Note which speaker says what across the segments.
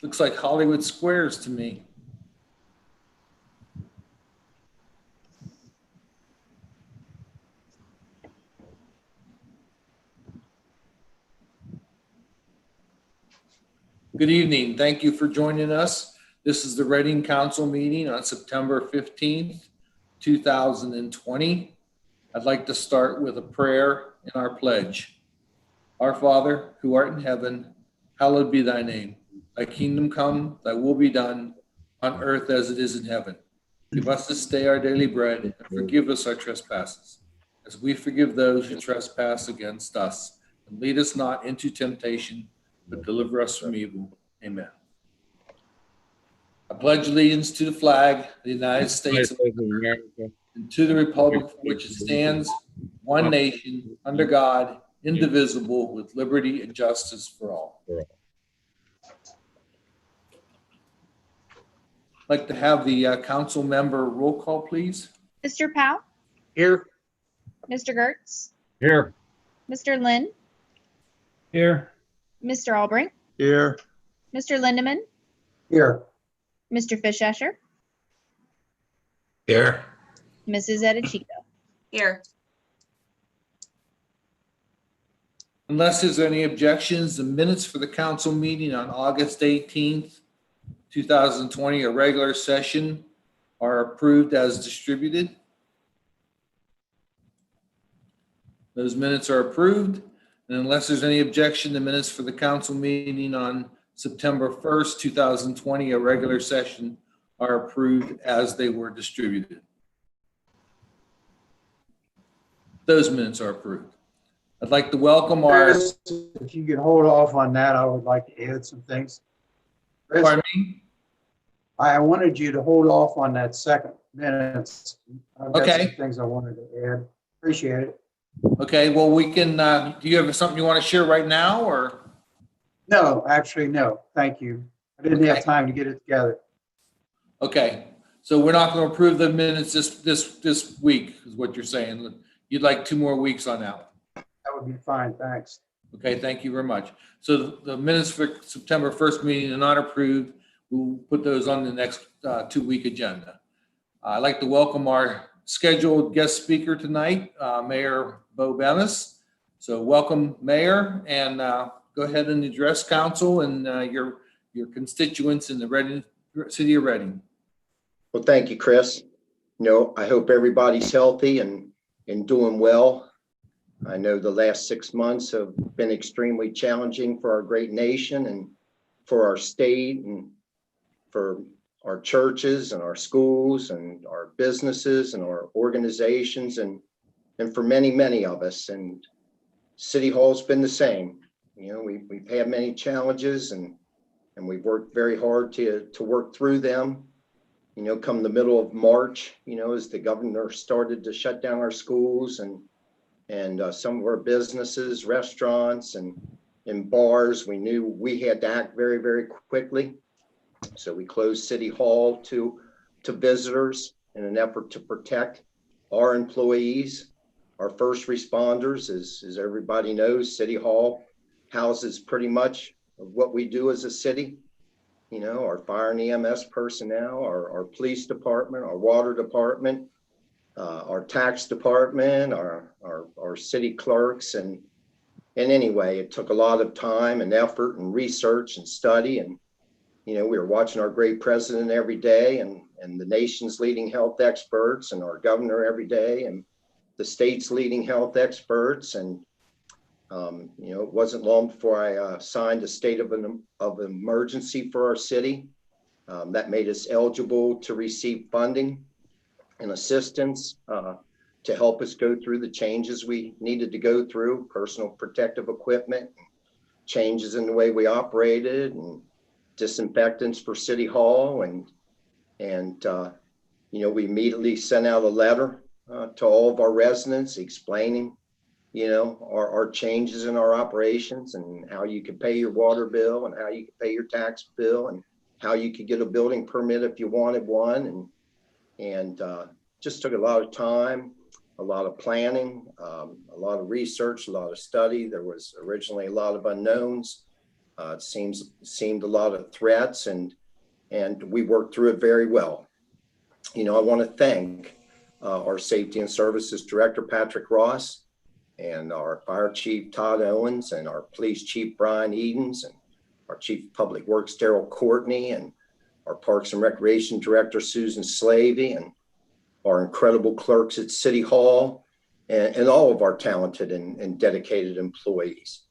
Speaker 1: Looks like Hollywood Squares to me. Good evening. Thank you for joining us. This is the Reading Council meeting on September 15th, 2020. I'd like to start with a prayer and our pledge. Our Father, who art in heaven, hallowed be thy name. Thy kingdom come, thy will be done on earth as it is in heaven. Give us this day our daily bread and forgive us our trespasses, as we forgive those who trespass against us. And lead us not into temptation, but deliver us from evil. Amen. I pledge allegiance to the flag of the United States of America and to the republic for which it stands, one nation, under God, indivisible, with liberty and justice for all. I'd like to have the council member roll call, please.
Speaker 2: Mr. Powell?
Speaker 3: Here.
Speaker 2: Mr. Gertz?
Speaker 3: Here.
Speaker 2: Mr. Lynn?
Speaker 3: Here.
Speaker 2: Mr. Albrecht?
Speaker 3: Here.
Speaker 2: Mr. Lindeman?
Speaker 3: Here.
Speaker 2: Mr. Fischescher?
Speaker 3: Here.
Speaker 2: Mrs. Edichico?
Speaker 4: Here.
Speaker 1: Unless there's any objections, the minutes for the council meeting on August 18th, 2020, a regular session, are approved as distributed. Those minutes are approved. And unless there's any objection, the minutes for the council meeting on September 1st, 2020, a regular session, are approved as they were distributed. Those minutes are approved. I'd like to welcome our...
Speaker 5: Chris, if you could hold off on that, I would like to add some things. Chris,
Speaker 1: Pardon me?
Speaker 5: I wanted you to hold off on that second minutes. I've got
Speaker 1: Okay.
Speaker 5: some things I wanted to add. Appreciate it.
Speaker 1: Okay, well, we can, do you have something you want to share right now, or?
Speaker 5: No, actually, no. Thank you. I didn't have
Speaker 1: Okay.
Speaker 5: time to get it together.
Speaker 1: Okay, so we're not going to approve the minutes this week, is what you're saying. You'd like 2 more weeks on that.
Speaker 5: That would be fine. Thanks.
Speaker 1: Okay, thank you very much. So the minutes for September 1st meeting are not approved. We'll put those on the next 2-week agenda. I'd like to welcome our scheduled guest speaker tonight, Mayor Bo Bemis. So welcome, Mayor, and go ahead and address council and your constituents in the city of Reading.
Speaker 6: Well, thank you, Chris. I hope everybody's healthy and doing well. I know the last 6 months have been extremely challenging for our great nation and for our state and for our churches and our schools and our businesses and our organizations and for many, many of us. And City Hall's been the same. We've had many challenges and we've worked very hard to work through them. Come the middle of March, as the governor started to shut down our schools and some of our businesses, restaurants and bars, we knew we had to act very, very quickly. So we closed City Hall to visitors in an effort to protect our employees, our first responders. As everybody knows, City Hall houses pretty much of what we do as a city. Our fire and EMS personnel, our police department, our water department, our tax department, our city clerks. And anyway, it took a lot of time and effort and research and study. And, we were watching our great president every day and the nation's leading health experts and our governor every day and the state's leading health experts. And, it wasn't long before I signed a state of emergency for our city. That made us eligible to receive funding and assistance to help us go through the changes we needed to go through, personal protective equipment, changes in the way we operated, and disinfectants for City Hall. And we immediately sent out a letter to all of our residents explaining, our changes in our operations and how you could pay your water bill and how you could pay your tax bill and how you could get a building permit if you wanted one. And just took a lot of time, a lot of planning, a lot of research, a lot of study. There was originally a lot of unknowns. It seemed a lot of threats, and we worked through it very well. I want to thank our Safety and Services Director, Patrick Ross, and our Fire Chief, Todd Owens, and our Police Chief, Brian Edens, and our Chief of Public Works, Daryl Courtney, and our Parks and Recreation Director, Susan Slavey, and our incredible clerks at City Hall, and all of our talented and dedicated employees.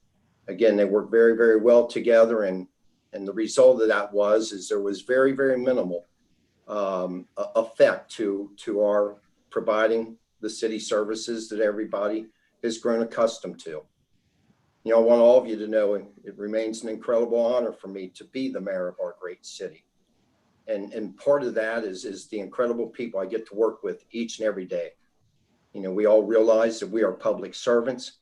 Speaker 6: Again, they work very, very well together, and the result of that is there was very, very minimal effect to our providing the city services that everybody has grown accustomed to. I want all of you to know it remains an incredible honor for me to be the mayor of our great city. And part of that is the incredible people I get to work with each and every day. We all realize that we are public servants,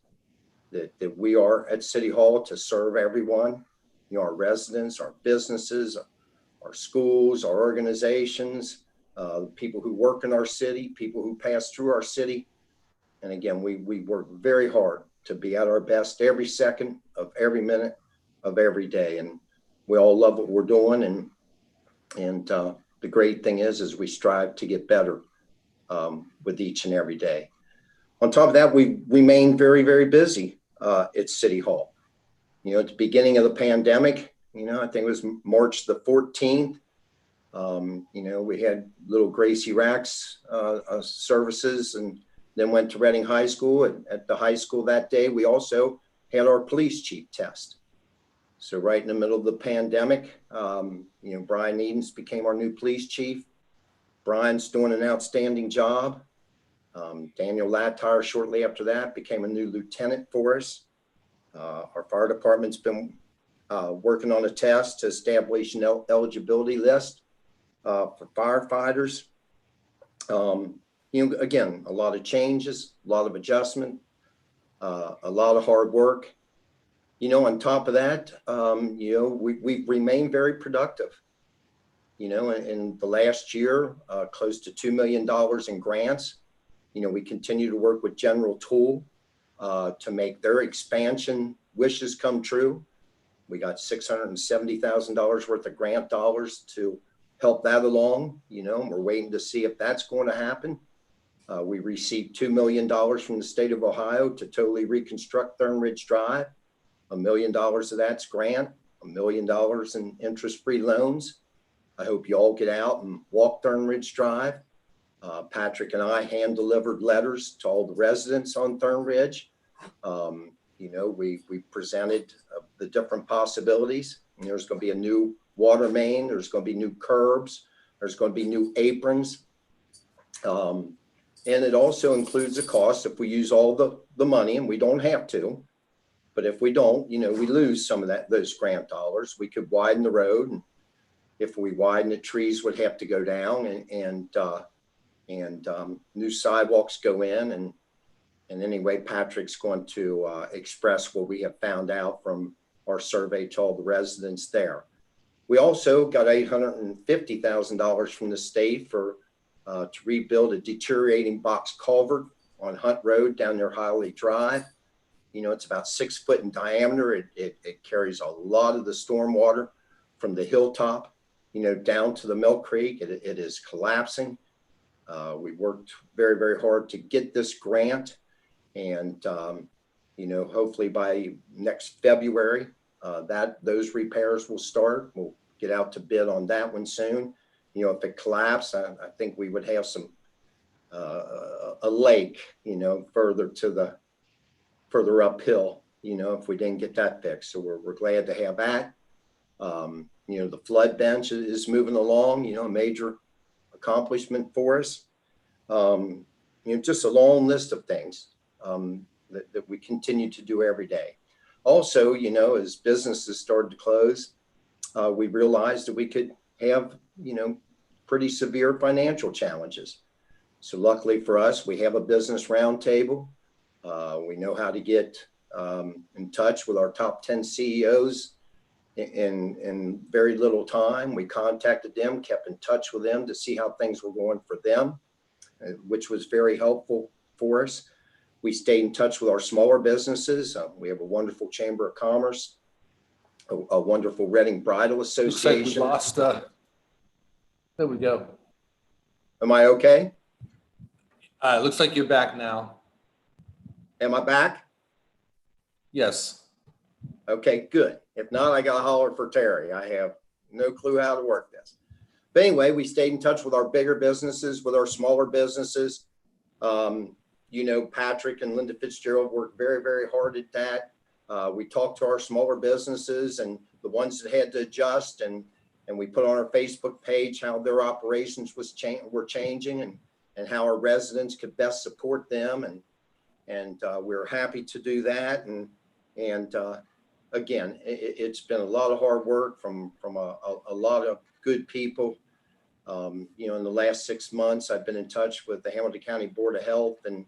Speaker 6: that we are at City Hall to serve everyone, our residents, our businesses, our schools, our organizations, people who work in our city, people who pass through our city. And again, we work very hard to be at our best every second of every minute of every day. And we all love what we're doing. And the great thing is we strive to get better with each and every day. On top of that, we remain very, very busy at City Hall. At the beginning of the pandemic, I think it was March the 14th, we had little Gracie Racks services, and then went to Reading High School. At the high school that day, we also had our police chief test. So right in the middle of the pandemic, Brian Edens became our new police chief. Brian's doing an outstanding job. Daniel Lattire shortly after that became a new lieutenant for us. Our fire department's been working on a test to establish an eligibility list for firefighters. Again, a lot of changes, a lot of adjustment, a lot of hard work. On top of that, we've remained very productive. In the last year, close to $2 million in grants. We continue to work with General Tool to make their expansion wishes come true. We got $670,000 worth of grant dollars to help that along. We're waiting to see if that's going to happen. We received $2 million from the state of Ohio to totally reconstruct Thurn Ridge Drive. $1 million of that's grant, $1 million in interest-free loans. I hope you all get out and walk Thurn Ridge Drive. Patrick and I hand-delivered letters to all the residents on Thurn Ridge. We presented the different possibilities. There's going to be a new water main. There's going to be new curbs. There's going to be new aprons. And it also includes a cost if we use all the money, and we don't have to. But if we don't, we lose some of those grant dollars. We could widen the road, and if we widen it, trees would have to go down, and new sidewalks go in. And anyway, Patrick's going to express what we have found out from our survey to all the residents there. We also got $850,000 from the state to rebuild a deteriorating box culvert on Hunt Road down near Highly Drive. It's about 6 foot in diameter. It carries a lot of the storm water from the hilltop, down to the Milk Creek. It is collapsing. We worked very, very hard to get this grant, and hopefully by next February, those repairs will start. We'll get out to bid on that one soon. If it collapsed, I think we would have a lake, further uphill, if we didn't get that fixed. So we're glad to have that. The flood bench is moving along, a major accomplishment for us. Just a long list of things that we continue to do every day. Also, as businesses started to close, we realized that we could have, pretty severe financial challenges. So luckily for us, we have a business roundtable. We know how to get in touch with our top 10 CEOs in very little time. We contacted them, kept in touch with them to see how things were going for them, which was very helpful for us. We stayed in touch with our smaller businesses. We have a wonderful Chamber of Commerce a wonderful Reading Bridal
Speaker 1: Looks like we
Speaker 6: Association.
Speaker 1: lost, there we go.
Speaker 6: Am I okay?
Speaker 1: Looks like you're back now.
Speaker 6: Am I back?
Speaker 1: Yes.
Speaker 6: Okay, good. If not, I got to holler for Terry. I have no clue how to work this. But anyway, we stayed in touch with our bigger businesses, with our smaller businesses. You know, Patrick and Linda Fitzgerald worked very, very hard at that. We talked to our smaller businesses and the ones that had to adjust, and we put on our Facebook page how their operations were changing and how our residents could best support them. And we were happy to do that. And again, it's been a lot of hard work from a lot of good people. You know, in the last 6 months, I've been in touch with the Hamilton County Board of Health, and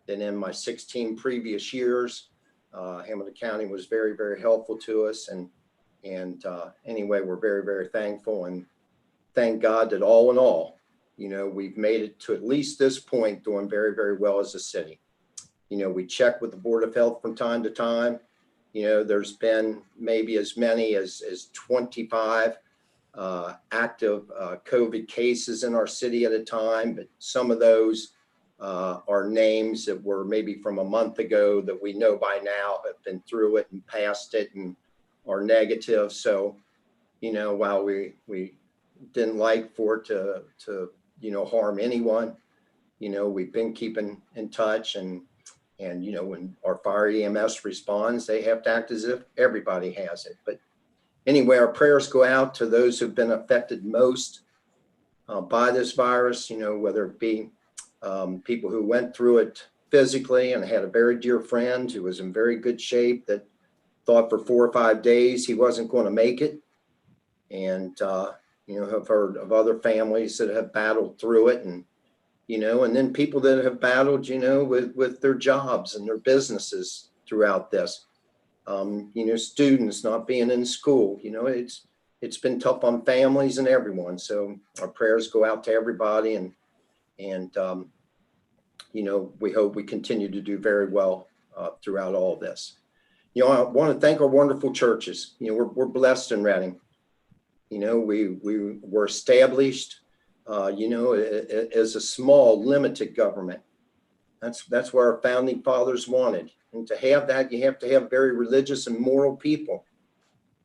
Speaker 6: then in my 16 previous years, Hamilton County was very, very helpful to us. And anyway, we're very, very thankful, and thank God that all in all, you know, we've made it to at least this point doing very, very well as a city. You know, we check with the Board of Health from time to time. You know, there's been maybe as many as 25 active COVID cases in our city at a time, but some of those are names that were maybe from a month ago that we know by now have been through it and passed it and are negative. So, you know, while we didn't like for it to you know, harm anyone, you know, we've been keeping in touch, and you know, when our fire EMS responds, they have to act as if everybody has it. But anyway, our prayers go out to those who've been affected most by this virus, you know, whether it be people who went through it physically and had a very dear friend who was in very good shape that thought for 4 or 5 days he wasn't going to make it. And, you know, have heard of other families that have battled through it, and, you know, and then people that have battled, you know, with their jobs and their businesses throughout this. You know, students not being in school, you know, it's been tough on families and everyone. So our prayers go out to everybody, and you know, we hope we continue to do very well throughout all of this. You know, I want to thank our wonderful churches. You know, we're blessed in Reading. You know, we were established, you know, as a small, limited government. That's what our founding fathers wanted. And to have that, you have to have very religious and moral people.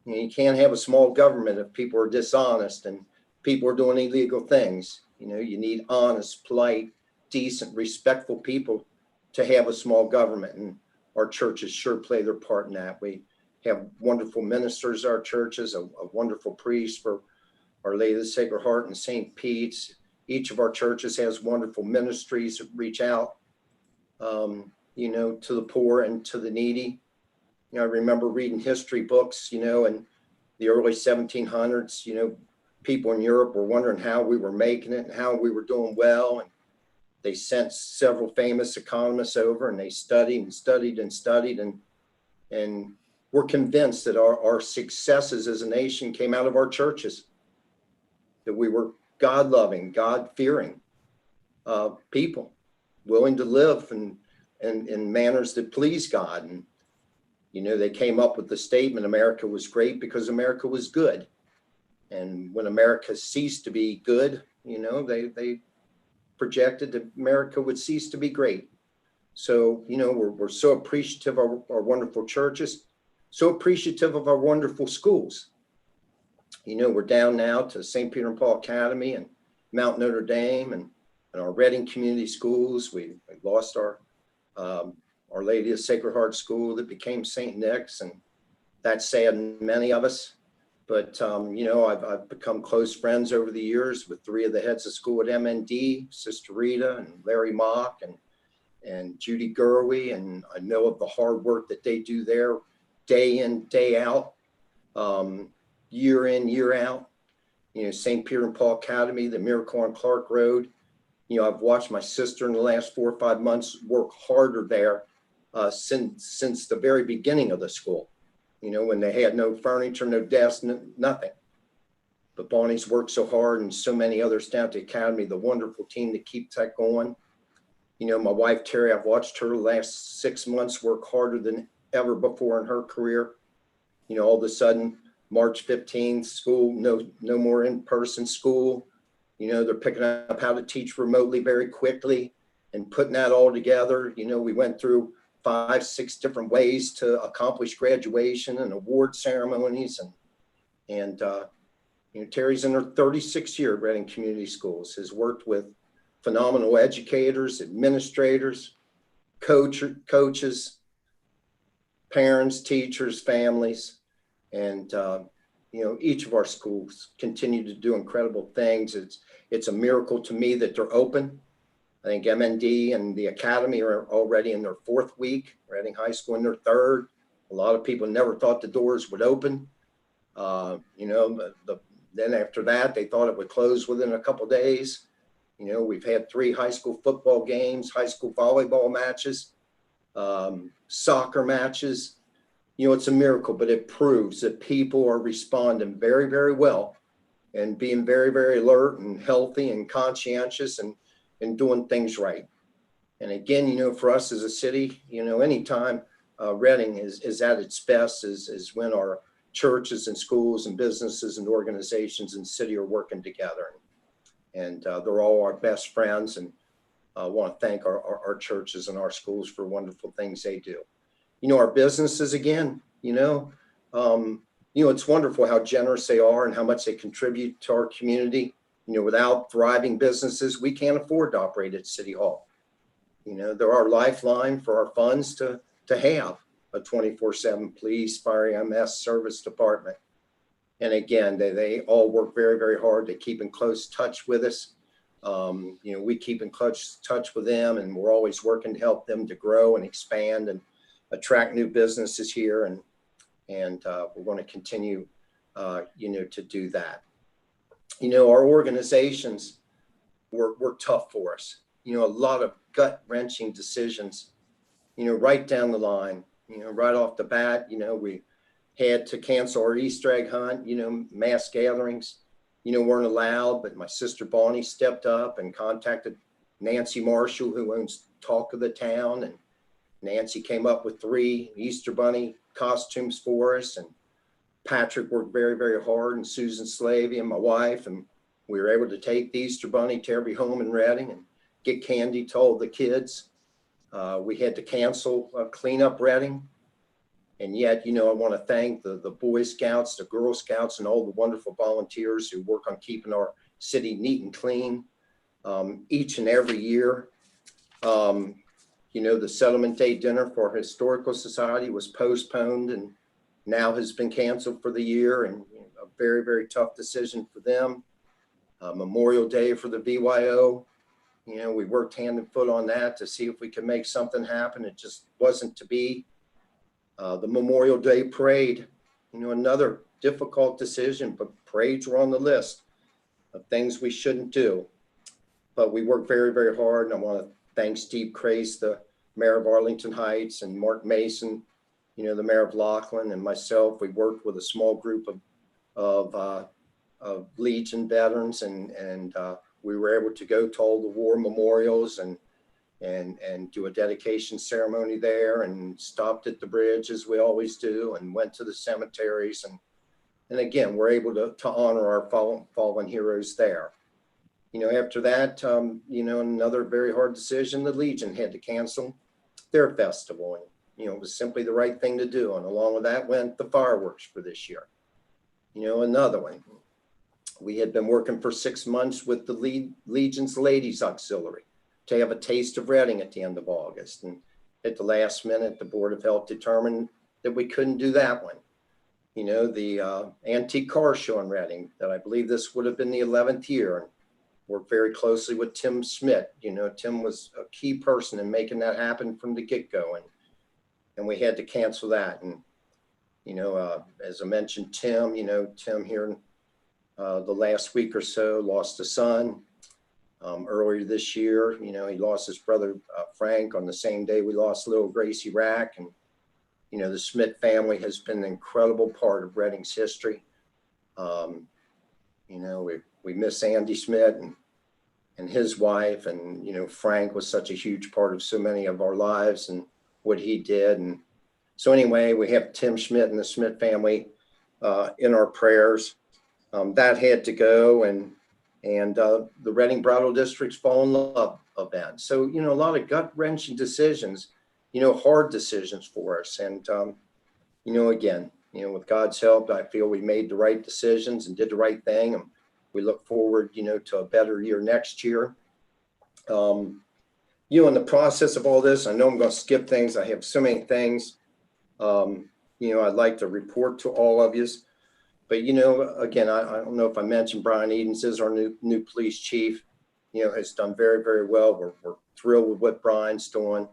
Speaker 6: You know, you can't have a small government if people are dishonest and people are doing illegal things. You know, you need honest, polite, decent, respectful people to have a small government. And our churches sure play their part in that. We have wonderful ministers, our churches, a wonderful priest for Our Lady of the Sacred Heart and St. Pete's. Each of our churches has wonderful ministries that reach out, you know, to the poor and to the needy. You know, I remember reading history books, you know, in the early 1700s, you know, people in Europe were wondering how we were making it and how we were doing well. And they sent several famous economists over, and they studied and studied and studied, and we're convinced that our successes as a nation came out of our churches, that we were God-loving, God-fearing people, willing to live in manners that please God. And, you know, they came up with the statement, America was great because America was good. And when America ceased to be good, you know, they projected that America would cease to be great. So, you know, we're so appreciative of our wonderful churches, so appreciative of our wonderful schools. You know, we're down now to St. Peter and Paul Academy and Mount Notre Dame and our Reading Community Schools. We lost our Lady of Sacred Heart School that became St. Nick's, and that saddened many of us. But, you know, I've become close friends over the years with 3 of the heads of school at MND, Sister Rita and Larry Mock and Judy Gurley. And I know of the hard work that they do there day in, day out, year in, year out. You know, St. Peter and Paul Academy, the Miracle on Clark Road. You know, I've watched my sister in the last 4 or 5 months work harder there since the very beginning of the school. You know, when they had no furniture, no desks, nothing. But Bonnie's worked so hard, and so many others down at the academy, the wonderful team that keeps that going. You know, my wife, Terry, I've watched her the last 6 months work harder than ever before in her career. all of a sudden, March 15th, school, no more in-person school. They're picking up how to teach remotely very quickly and putting that all together. We went through 5, 6 different ways to accomplish graduation and award ceremonies. And Terry's in her 36th year at Reading Community Schools, has worked with phenomenal educators, administrators, coaches, parents, teachers, families, and each of our schools continue to do incredible things. It's a miracle to me that they're open. I think MND and the Academy are already in their 4th week, Reading High School in their 3rd. A lot of people never thought the doors would open. Then after that, they thought it would close within a couple days. We've had 3 high school football games, high school volleyball matches, soccer matches. It's a miracle, but it proves that people are responding very, very well and being very, very alert and healthy and conscientious and doing things right. And again, for us as a city, anytime Reading is at its best is when our churches and schools and businesses and organizations in the city are working together. And they're all our best friends. And I want to thank our churches and our schools for wonderful things they do. Our businesses, again, it's wonderful how generous they are and how much they contribute to our community. Without thriving businesses, we can't afford to operate at City Hall. They're our lifeline for our funds to have a 24/7 police, fire, EMS service department. And again, they all work very, very hard. They keep in close touch with us. We keep in close touch with them, and we're always working to help them to grow and expand and attract new businesses here. And we're going to continue, to do that. Our organizations were tough for us. A lot of gut wrenching decisions, right down the line, right off the bat. We had to cancel our Easter egg hunt. Mass gatherings, weren't allowed, but my sister Bonnie stepped up and contacted Nancy Marshall, who owns Talk of the Town. And Nancy came up with 3 Easter Bunny costumes for us. And Patrick worked very, very hard, and Susan Slavey and my wife. And we were able to take the Easter Bunny to every home in Reading and get candy to all the kids. We had to cancel Clean Up Reading. And yet, I want to thank the Boy Scouts, the Girl Scouts, and all the wonderful volunteers who work on keeping our city neat and clean each and every year. The Settlement Day dinner for our Historical Society was postponed and now has been canceled for the year, and a very, very tough decision for them. Memorial Day for the VYO. We worked hand and foot on that to see if we could make something happen. It just wasn't to be. The Memorial Day parade, another difficult decision, but parades were on the list of things we shouldn't do. But we worked very, very hard. And I want to thank Steve Crace, the mayor of Arlington Heights, and Mark Mason, the mayor of Laughlin, and myself. We worked with a small group of Legion veterans, and we were able to go to all the war memorials and do a dedication ceremony there, and stopped at the bridge as we always do, and went to the cemeteries, and again, we're able to honor our fallen heroes there. After that, another very hard decision, the Legion had to cancel their festival, and it was simply the right thing to do. And along with that went the fireworks for this year. Another one. We had been working for 6 months with the Legion's Ladies Auxiliary to have a taste of Reading at the end of August. And at the last minute, the Board of Health determined that we couldn't do that one. The antique car show in Reading, that I believe this would have been the 11th year, and worked very closely with Tim Smith. Tim was a key person in making that happen from the get-go, and we had to cancel that. And, as I mentioned, Tim here in the last week or so lost a son. Earlier this year, he lost his brother, Frank, on the same day we lost little Gracie Rack. And, the Smith family has been an incredible part of Reading's history. We miss Andy Smith and his wife, and, Frank was such a huge part of so many of our lives and what he did. And, So anyway, we have Tim Schmidt and the Schmidt family in our prayers. That had to go, and the Reading Bridal District's Fall in Love event. So, a lot of gut wrenching decisions, hard decisions for us. And, again, with God's help, I feel we made the right decisions and did the right thing. And we look forward, to a better year next year. In the process of all this, I know I'm going to skip things. I have so many things, I'd like to report to all of you. But, again, I don't know if I mentioned Brian Edens is our new police chief, has done very, very well. We're thrilled with what Brian's doing.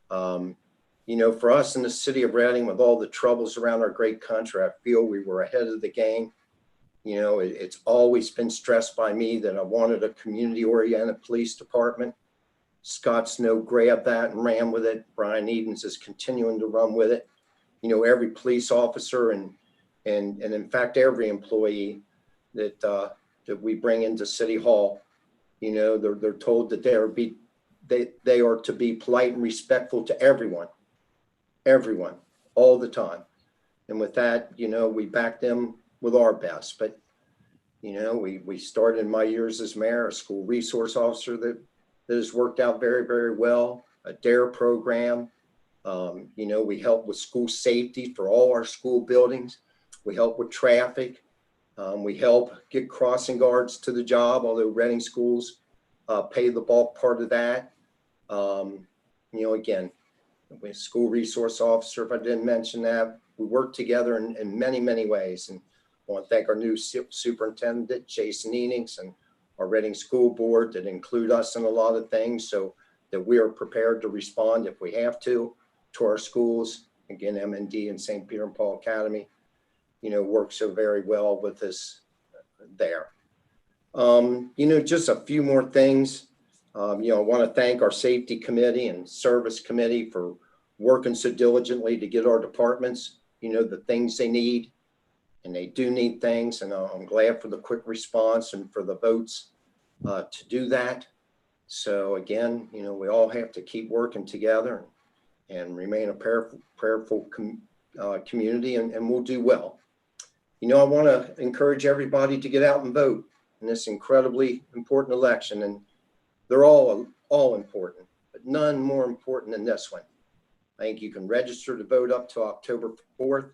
Speaker 6: For us in the city of Reading, with all the troubles around our great country, I feel we were ahead of the game. It's always been stressed by me that I wanted a community-oriented police department. Scott Snow grabbed that and ran with it. Brian Edens is continuing to run with it. Every police officer and in fact, every employee that we bring into City Hall, they're told that they are to be polite and respectful to everyone, all the time. And with that, we back them with our best. But, we started in my years as mayor, a school resource officer that has worked out very, very well, a DARE program. We help with school safety for all our school buildings. We help with traffic. We help get crossing guards to the job, although Reading schools pay the bulk part of that. Again, with school resource officer, if I didn't mention that, we work together in many, many ways. And I want to thank our new superintendent, Jason Enings, and our Reading School Board that include us in a lot of things so that we are prepared to respond if we have to our schools. Again, MND and St. Peter and Paul Academy, work so very well with us there. Just a few more things. I want to thank our safety committee and service committee for working so diligently to get our departments, the things they need, and they do need things. And I'm glad for the quick response and for the votes to do that. So again, we all have to keep working together and remain a prayerful community, and we'll do well. I want to encourage everybody to get out and vote in this incredibly important election. And they're all important, but none more important than this one. I think you can register to vote up to October 4th.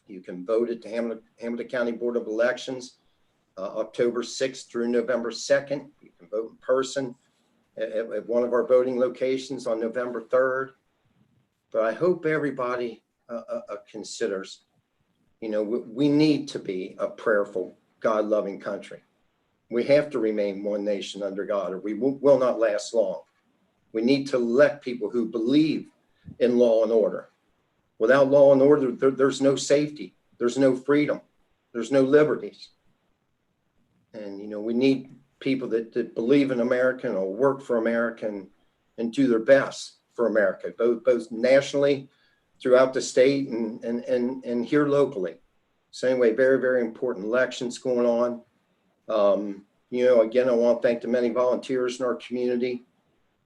Speaker 6: You can vote at the Hamilton County Board of Elections, October 6th through November 2nd. You can vote in person at one of our voting locations on November 3rd. But I hope everybody considers, we need to be a prayerful, God-loving country. We have to remain one nation under God, or we will not last long. We need to elect people who believe in law and order. Without law and order, there's no safety, there's no freedom, there's no liberties. And, we need people that believe in America and will work for America and do their best for America, both nationally, throughout the state, and here locally. So anyway, very, very important elections going on. Again, I want to thank the many volunteers in our community.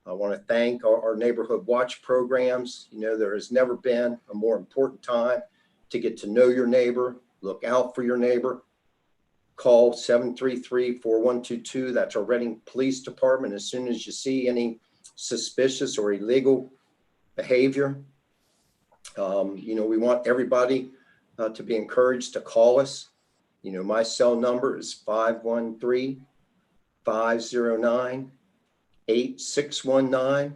Speaker 6: I want to thank our neighborhood watch programs. There has never been a more important time to get to know your neighbor, look out for your neighbor. Call 733-4122. That's our Reading Police Department. As soon as you see any suspicious or illegal behavior, we want everybody to be encouraged to call us. My cell number is 513-509-8619.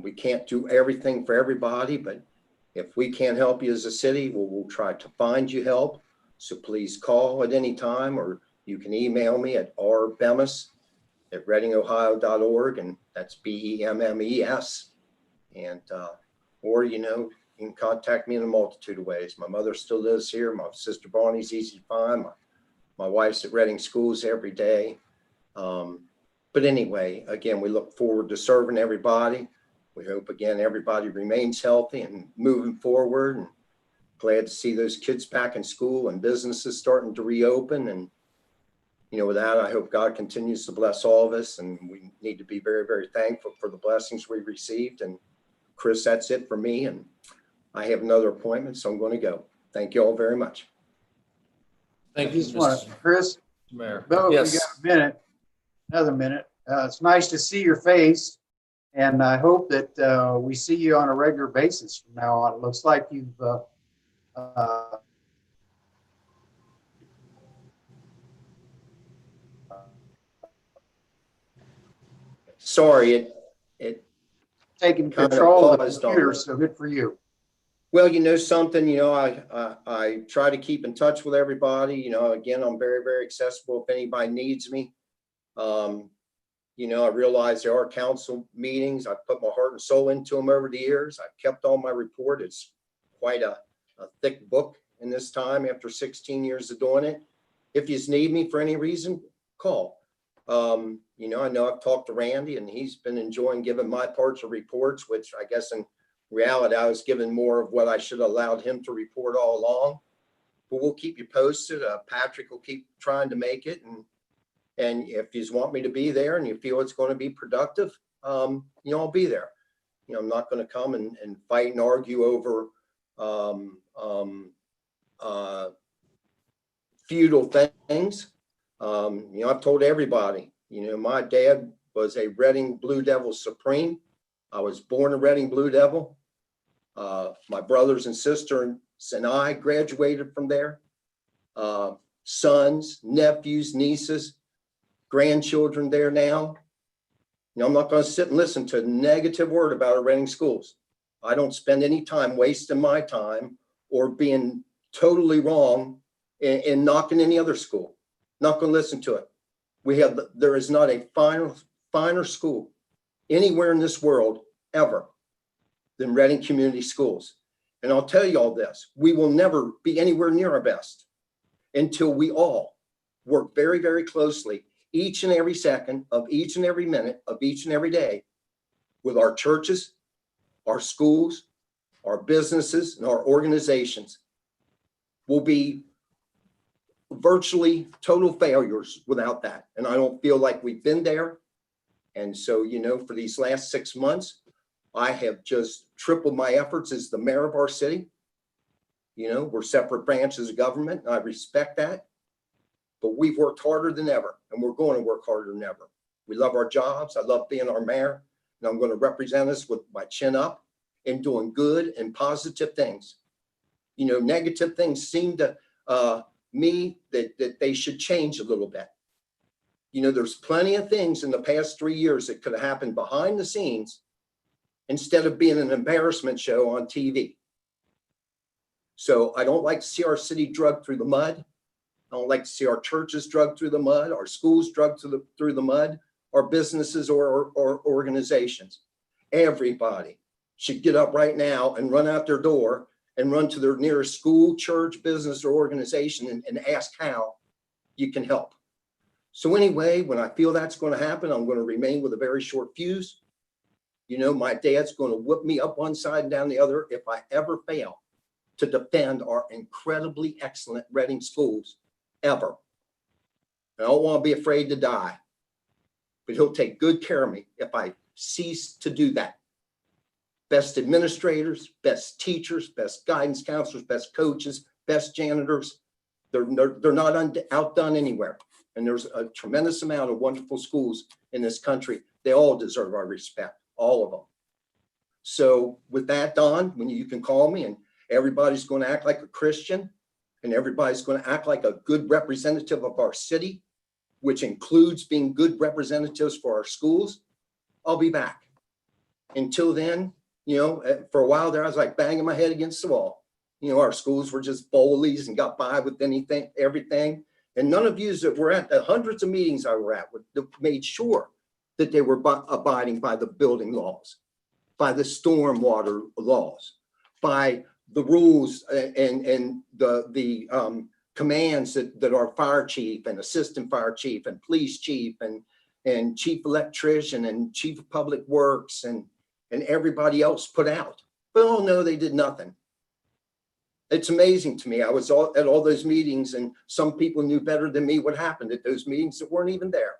Speaker 6: We can't do everything for everybody, but if we can't help you as a city, we'll try to find you help. So please call at any time, or you can email me at rbemis@readingohio.org, and that's BEMMES. And, or, you can contact me in a multitude of ways. My mother still lives here. My sister Bonnie's easy to find. My wife's at Reading Schools every day. But anyway, again, we look forward to serving everybody. We hope, again, everybody remains healthy and moving forward. And glad to see those kids back in school and businesses starting to reopen. And, with that, I hope God continues to bless all of us. And we need to be very, very thankful for the blessings we received. And of Chris, that's it for me. And I have another appointment, so I'm going to go. Thank you all very much.
Speaker 5: I
Speaker 1: Thank you,
Speaker 5: just want
Speaker 1: Mr.
Speaker 5: to, Chris,
Speaker 1: Mayor.
Speaker 5: Bill, if we
Speaker 1: Yes.
Speaker 5: got a minute, another minute. It's nice to see your face, and I hope that we see you on a regular basis from now on. It looks like you've
Speaker 6: Sorry, it
Speaker 5: taken
Speaker 6: kind of
Speaker 5: control of the
Speaker 6: paused on
Speaker 5: computer,
Speaker 6: me.
Speaker 5: so good for you.
Speaker 6: Well, you know something, I try to keep in touch with everybody. Again, I'm very, very accessible if anybody needs me. I realize there are council meetings. I've put my heart and soul into them over the years. I've kept all my report. It's quite a thick book in this time after 16 years of doing it. If you need me for any reason, call. I know I've talked to Randy and he's been enjoying giving my parts of reports, which I guess in reality, I was given more of what I should have allowed him to report all along. But we'll keep you posted. Patrick will keep trying to make it. And if you want me to be there and you feel it's going to be productive, I'll be there. I'm not going to come and fight and argue over feudal things. I've told everybody, my dad was a Reading Blue Devil Supreme. I was born a Reading Blue Devil. My brothers and sisters and I graduated from there. Sons, nephews, nieces, grandchildren there now. I'm not going to sit and listen to a negative word about our Reading schools. I don't spend any time wasting my time or being totally wrong in knocking any other school. Not going to listen to it. There is not a finer school anywhere in this world ever than Reading Community Schools. And I'll tell you all this, we will never be anywhere near our best until we all work very, very closely each and every second of each and every minute of each and every day with our churches, our schools, our businesses, and our organizations. We'll be virtually total failures without that. And I don't feel like we've been there. And so, for these last 6 months, I have just tripled my efforts as the mayor of our city. We're separate branches of government, and I respect that. But we've worked harder than ever, and we're going to work harder than ever. We love our jobs. I love being our mayor, and I'm going to represent us with my chin up and doing good and positive things. Negative things seem to me that they should change a little bit. There's plenty of things in the past 3 years that could have happened behind the scenes instead of being an embarrassment show on TV. So I don't like to see our city drugged through the mud. I don't like to see our churches drugged through the mud, our schools drugged through the mud, our businesses or organizations. Everybody should get up right now and run out their door and run to their nearest school, church, business, or organization and ask how you can help. So anyway, when I feel that's going to happen, I'm going to remain with a very short fuse. My dad's going to whip me up one side and down the other if I ever fail to defend our incredibly excellent Reading schools ever. I don't want to be afraid to die, but he'll take good care of me if I cease to do that. Best administrators, best teachers, best guidance counselors, best coaches, best janitors. They're not outdone anywhere. And there's a tremendous amount of wonderful schools in this country. They all deserve our respect, all of them. So with that, Don, when you can call me and everybody's going to act like a Christian and everybody's going to act like a good representative of our city, which includes being good representatives for our schools, I'll be back. Until then, for a while there, I was like banging my head against the wall. Our schools were just bullies and got by with everything. And none of you that were at the hundreds of meetings I were at made sure that they were abiding by the building laws, by the stormwater laws, by the rules and the commands that our fire chief and assistant fire chief and police chief and chief electrician and chief of public works and everybody else put out. But oh no, they did nothing. It's amazing to me. I was at all those meetings and some people knew better than me what happened at those meetings that weren't even there.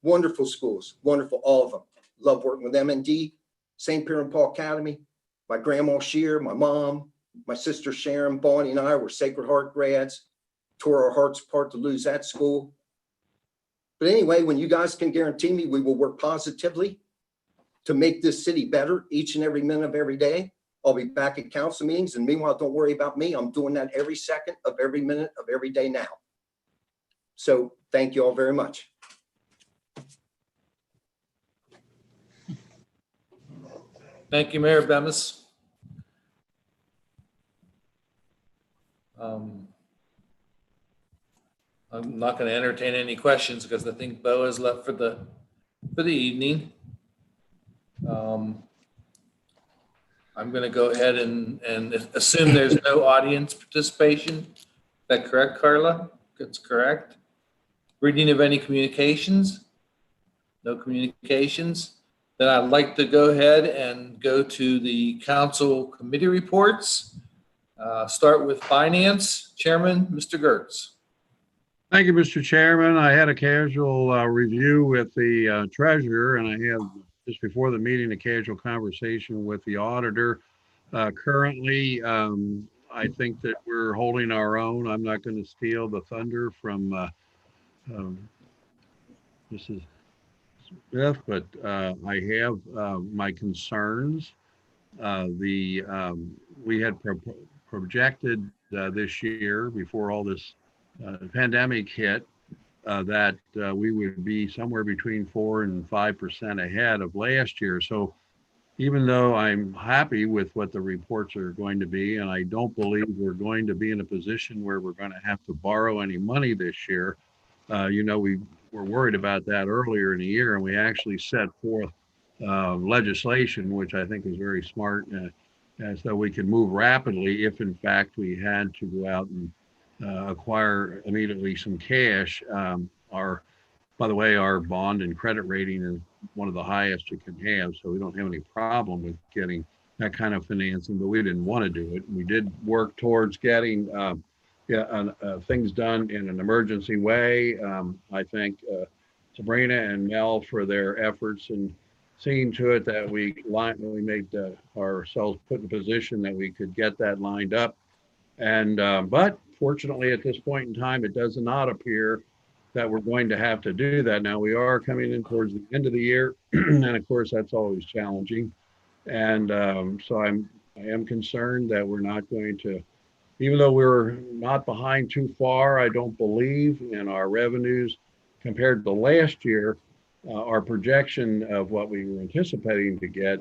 Speaker 6: Wonderful schools, wonderful, all of them. Love working with M&D. St. Peter and Paul Academy. My grandma Shear, my mom, my sister Sharon, Bonnie, and I were Sacred Heart grads. Tore our hearts apart to lose that school. But anyway, when you guys can guarantee me we will work positively to make this city better each and every minute of every day, I'll be back at council meetings. And meanwhile, don't worry about me. I'm doing that every second of every minute of every day now. So thank you all very much.
Speaker 1: Thank you, Mayor Bemis. I'm not going to entertain any questions because I think Bo has left for the evening. I'm going to go ahead and assume there's no audience participation. Is that correct, Carla? That's correct. Reading of any communications? No communications. Then I'd like to go ahead and go to the council committee reports. Start with Finance. Chairman, Mr. Gertz.
Speaker 3: Thank you, Mr. Chairman. I had a casual review with the treasurer, and I had just before the meeting a casual conversation with the auditor. Currently, I think that we're holding our own. I'm not going to steal the thunder from Mrs. Smith, but I have my concerns. We had projected this year before all this pandemic hit that we would be somewhere between 4 and 5% ahead of last year. So even though I'm happy with what the reports are going to be, and I don't believe we're going to be in a position where we're going to have to borrow any money this year, we were worried about that earlier in the year, and we actually set forth legislation, which I think is very smart, so we could move rapidly if in fact we had to go out and acquire immediately some cash. By the way, our bond and credit rating is one of the highest you can have, so we don't have any problem with getting that kind of financing, but we didn't want to do it. We did work towards getting things done in an emergency way. I thank Sabrina and Mel for their efforts in seeing to it that we made ourselves put in a position that we could get that lined up. And but fortunately, at this point in time, it does not appear that we're going to have to do that. Now, we are coming in towards the end of the year, and of course, that's always challenging. And so I am concerned that we're not going to, even though we're not behind too far, I don't believe in our revenues compared to last year. Our projection of what we were anticipating to get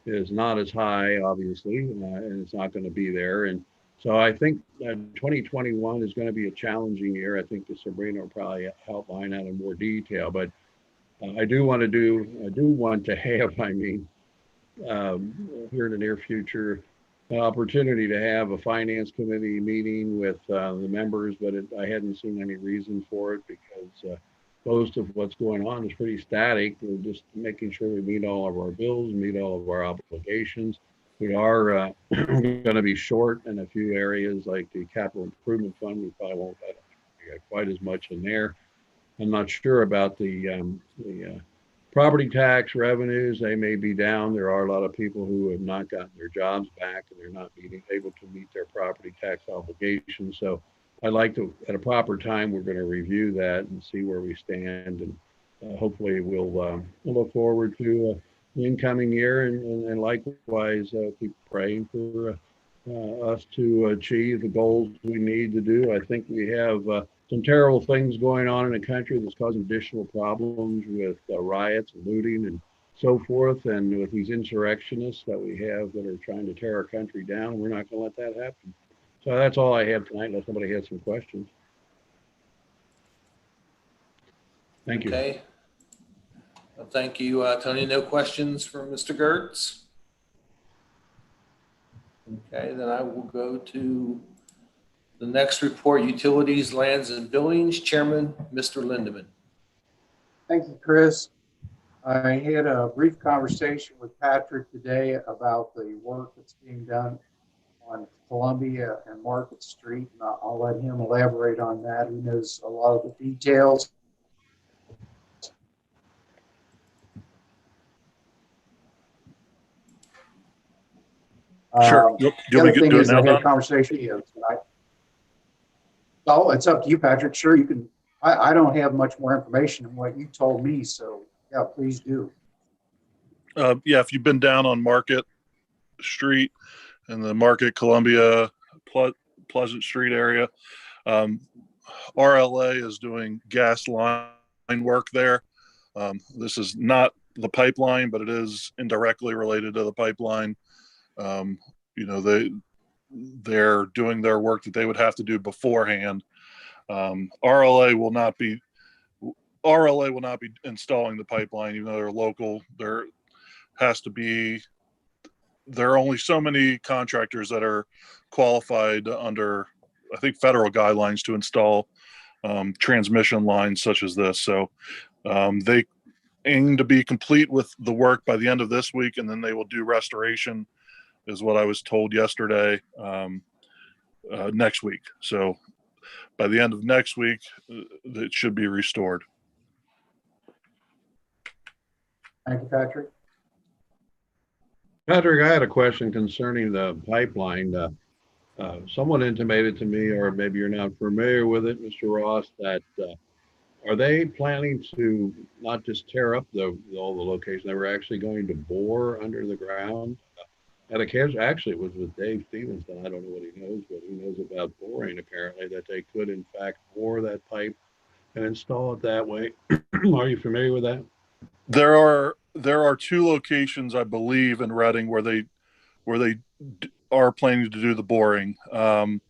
Speaker 3: is not as high, obviously, and it's not going to be there. And so I think 2021 is going to be a challenging year. I think that Sabrina will probably outline that in more detail, but I do want to have, here in the near future, an opportunity to have a finance committee meeting with the members, but I hadn't seen any reason for it because most of what's going on is pretty static. We're just making sure we meet all of our bills, meet all of our obligations. We are going to be short in a few areas like the capital improvement fund. We probably won't get quite as much in there. I'm not sure about the property tax revenues. They may be down. There are a lot of people who have not gotten their jobs back and they're not able to meet their property tax obligations. So I'd like to, at a proper time, we're going to review that and see where we stand. And hopefully we'll look forward to the incoming year and likewise keep praying for us to achieve the goals we need to do. I think we have some terrible things going on in the country that's causing additional problems with riots and looting and so forth, and with these insurrectionists that we have that are trying to tear our country down. We're not going to let that happen. So that's all I have tonight, unless somebody has some questions. Thank you.
Speaker 1: Okay. Well, thank you, Tony. No questions for Mr. Gertz? Okay, then I will go to the next report, Utilities, Lands, and Buildings. Chairman, Mr. Lindeman.
Speaker 5: Thank you, Chris. I had a brief conversation with Patrick today about the work that's being done on Columbia and Market Street. And I'll let him elaborate on that. He knows a lot of the details.
Speaker 4: Sure. Yep.
Speaker 5: The
Speaker 4: You want
Speaker 5: other
Speaker 4: me to
Speaker 5: thing
Speaker 4: do it
Speaker 5: is,
Speaker 4: now,
Speaker 5: I had a
Speaker 4: Don?
Speaker 5: conversation with you tonight. Oh, it's up to you, Patrick. Sure, you can. I don't have much more information than what you told me, so yeah, please do.
Speaker 4: Yeah, if you've been down on Market Street and the Market Columbia Pleasant Street area, um, RLA is doing gas line work there. This is not the pipeline, but it is indirectly related to the pipeline. You know, they're doing their work that they would have to do beforehand. RLA will not be installing the pipeline, even though they're local. There are only so many contractors that are qualified under, I think, federal guidelines to install transmission lines such as this. So they aim to be complete with the work by the end of this week, and then they will do restoration, is what I was told yesterday, next week. So by the end of next week, it should be restored.
Speaker 5: Thank you, Patrick.
Speaker 3: Patrick, I had a question concerning the pipeline. Someone intimated to me, or maybe you're not familiar with it, Mr. Ross, that are they planning to not just tear up all the locations, they were actually going to bore under the ground? Actually, it was with Dave Stevenson. I don't know what he knows, but he knows about boring, apparently, that they could, in fact, bore that pipe and install it that way. Are you familiar with that?
Speaker 4: There are two locations, I believe, in Reading where they are planning to do the boring. I'd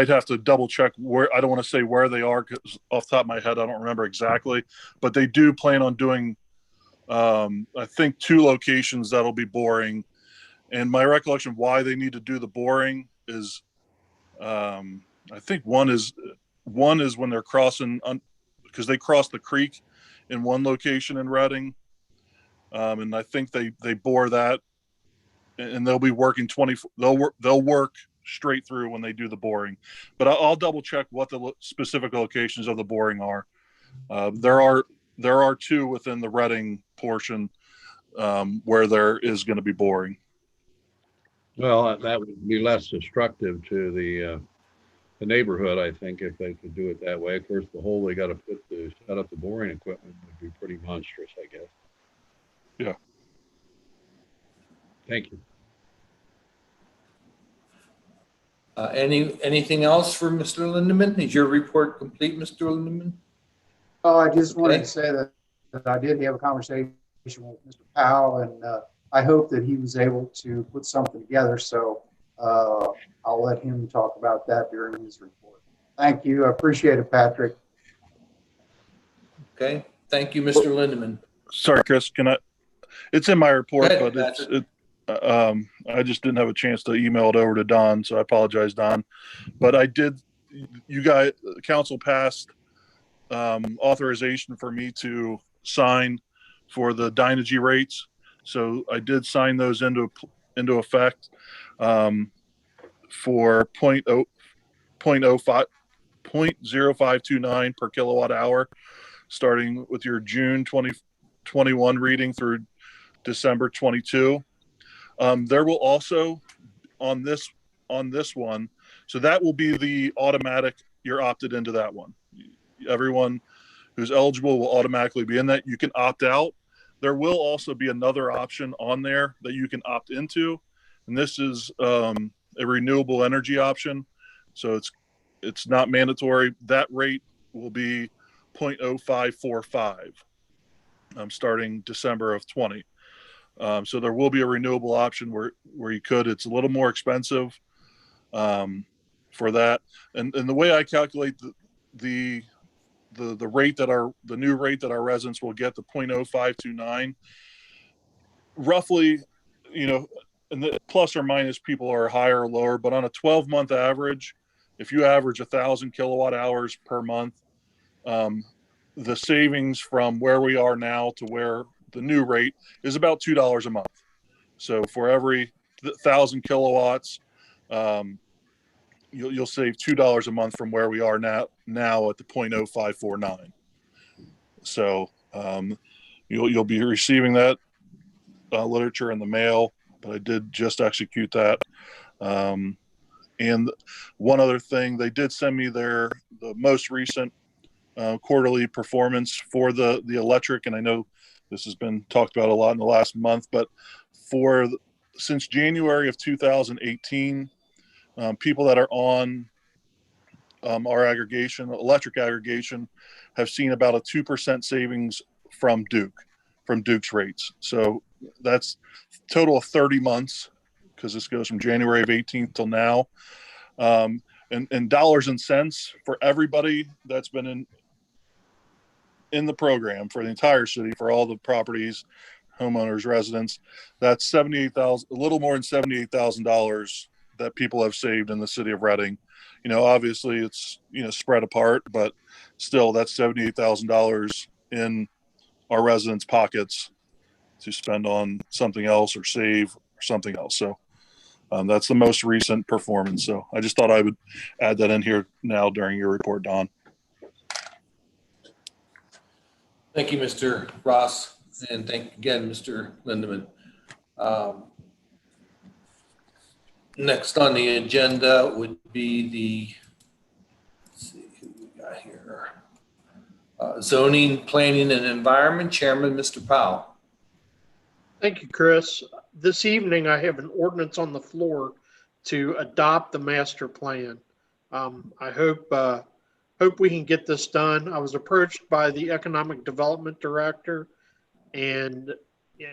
Speaker 4: have to double check where. I don't want to say where they are, because off the top of my head, I don't remember exactly. But they do plan on doing, I think, two locations that'll be boring. And my recollection of why they need to do the boring is, I think one is when they're crossing, because they cross the creek in one location in Reading, and I think they bore that, and they'll be working they'll work straight through when they do the boring. But I'll double check what the specific locations of the boring are. There are two within the Reading portion where there is going to be boring.
Speaker 3: Well, that would be less destructive to the neighborhood, I think, if they could do it that way. Of course, the hole they got to put to set up the boring equipment would be pretty monstrous, I guess.
Speaker 4: Yeah.
Speaker 3: Thank you.
Speaker 1: Anything else for Mr. Lindeman? Is your report complete, Mr. Lindeman?
Speaker 5: Oh, I just wanted
Speaker 1: Okay.
Speaker 5: to say that I did have a conversation with Mr. Powell, and I hope that he was able to put something together. So I'll let him talk about that during his report. Thank you. I appreciate it, Patrick.
Speaker 1: Okay, thank you, Mr. Lindeman.
Speaker 4: Sorry, Chris. It's in my report,
Speaker 1: Go ahead,
Speaker 4: but
Speaker 1: Patrick.
Speaker 4: I just didn't have a chance to email it over to Don, so I apologize, Don. But I did. You guys, council passed authorization for me to sign for the Dynegy rates, so I did sign those into effect for 0.0529 per kilowatt hour, starting with your June 2021 reading through December 22. There will also on this one, so that will be the automatic. You're opted into that one. Everyone who's eligible will automatically be in that. You can opt out. There will also be another option on there that you can opt into, and this is a renewable energy option. So it's not mandatory. That rate will be 0.0545 starting December of 20. So there will be a renewable option where you could. It's a little more expensive for that. And the way I calculate the rate the new rate that our residents will get, the 0.0529, roughly, and the plus or minus people are higher or lower, but on a 12-month average, if you average 1,000 kilowatt hours per month, the savings from where we are now to where the new rate is about $2 a month. So for every 1,000 kilowatts, you'll save $2 a month from where we are now at the 0.0549. So you'll be receiving that literature in the mail but I did just execute that. And one other thing, they did send me the most recent quarterly performance for the electric, and I know this has been talked about a lot in the last month, but since January of 2018, people that are on our electric aggregation, have seen about a 2% savings from Duke's rates. So that's total of 30 months, because this goes from January of 18 till now. And dollars and cents for everybody that's been in the program, for the entire city, for all the properties, homeowners, residents, that's $78,000, a little more than $78,000 that people have saved in the city of Reading. Obviously it's, spread apart, but still that's $78,000 in our residents' pockets to spend on something else or save or something else. So that's the most recent performance. So I just thought I would add that in here now during your report, Don.
Speaker 1: Thank you, Mr. Ross, and thank you again, Mr. Lindeman. Next on the agenda would be let's see who we got here. Zoning, Planning, and Environment Chairman, Mr. Powell.
Speaker 7: Thank you, Chris. This evening, I have an ordinance on the floor to adopt the master plan. I hope we can get this done. I was approached by the Economic Development Director, and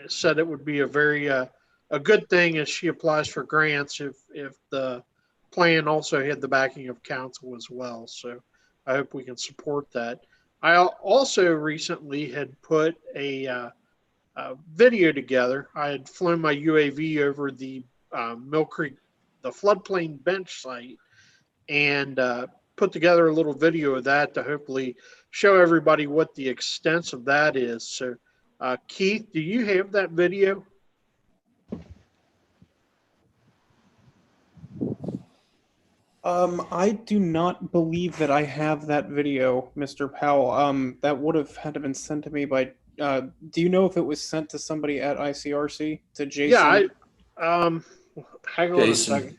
Speaker 7: said it would be a very a good thing as she applies for grants if the plan also had the backing of council as well. So I hope we can support that. I also recently had put a video together. I had flown my UAV over the Mill Creek, the floodplain bench site, and put together a little video of that to hopefully show everybody what the extent of that is. So Keith, do you have that video?
Speaker 8: I do not believe that I have that video, Mr. Powell. That would have had to been sent to me by, do you know if it was sent to somebody at ICRC, to Jason?
Speaker 7: Yeah, hang on a second.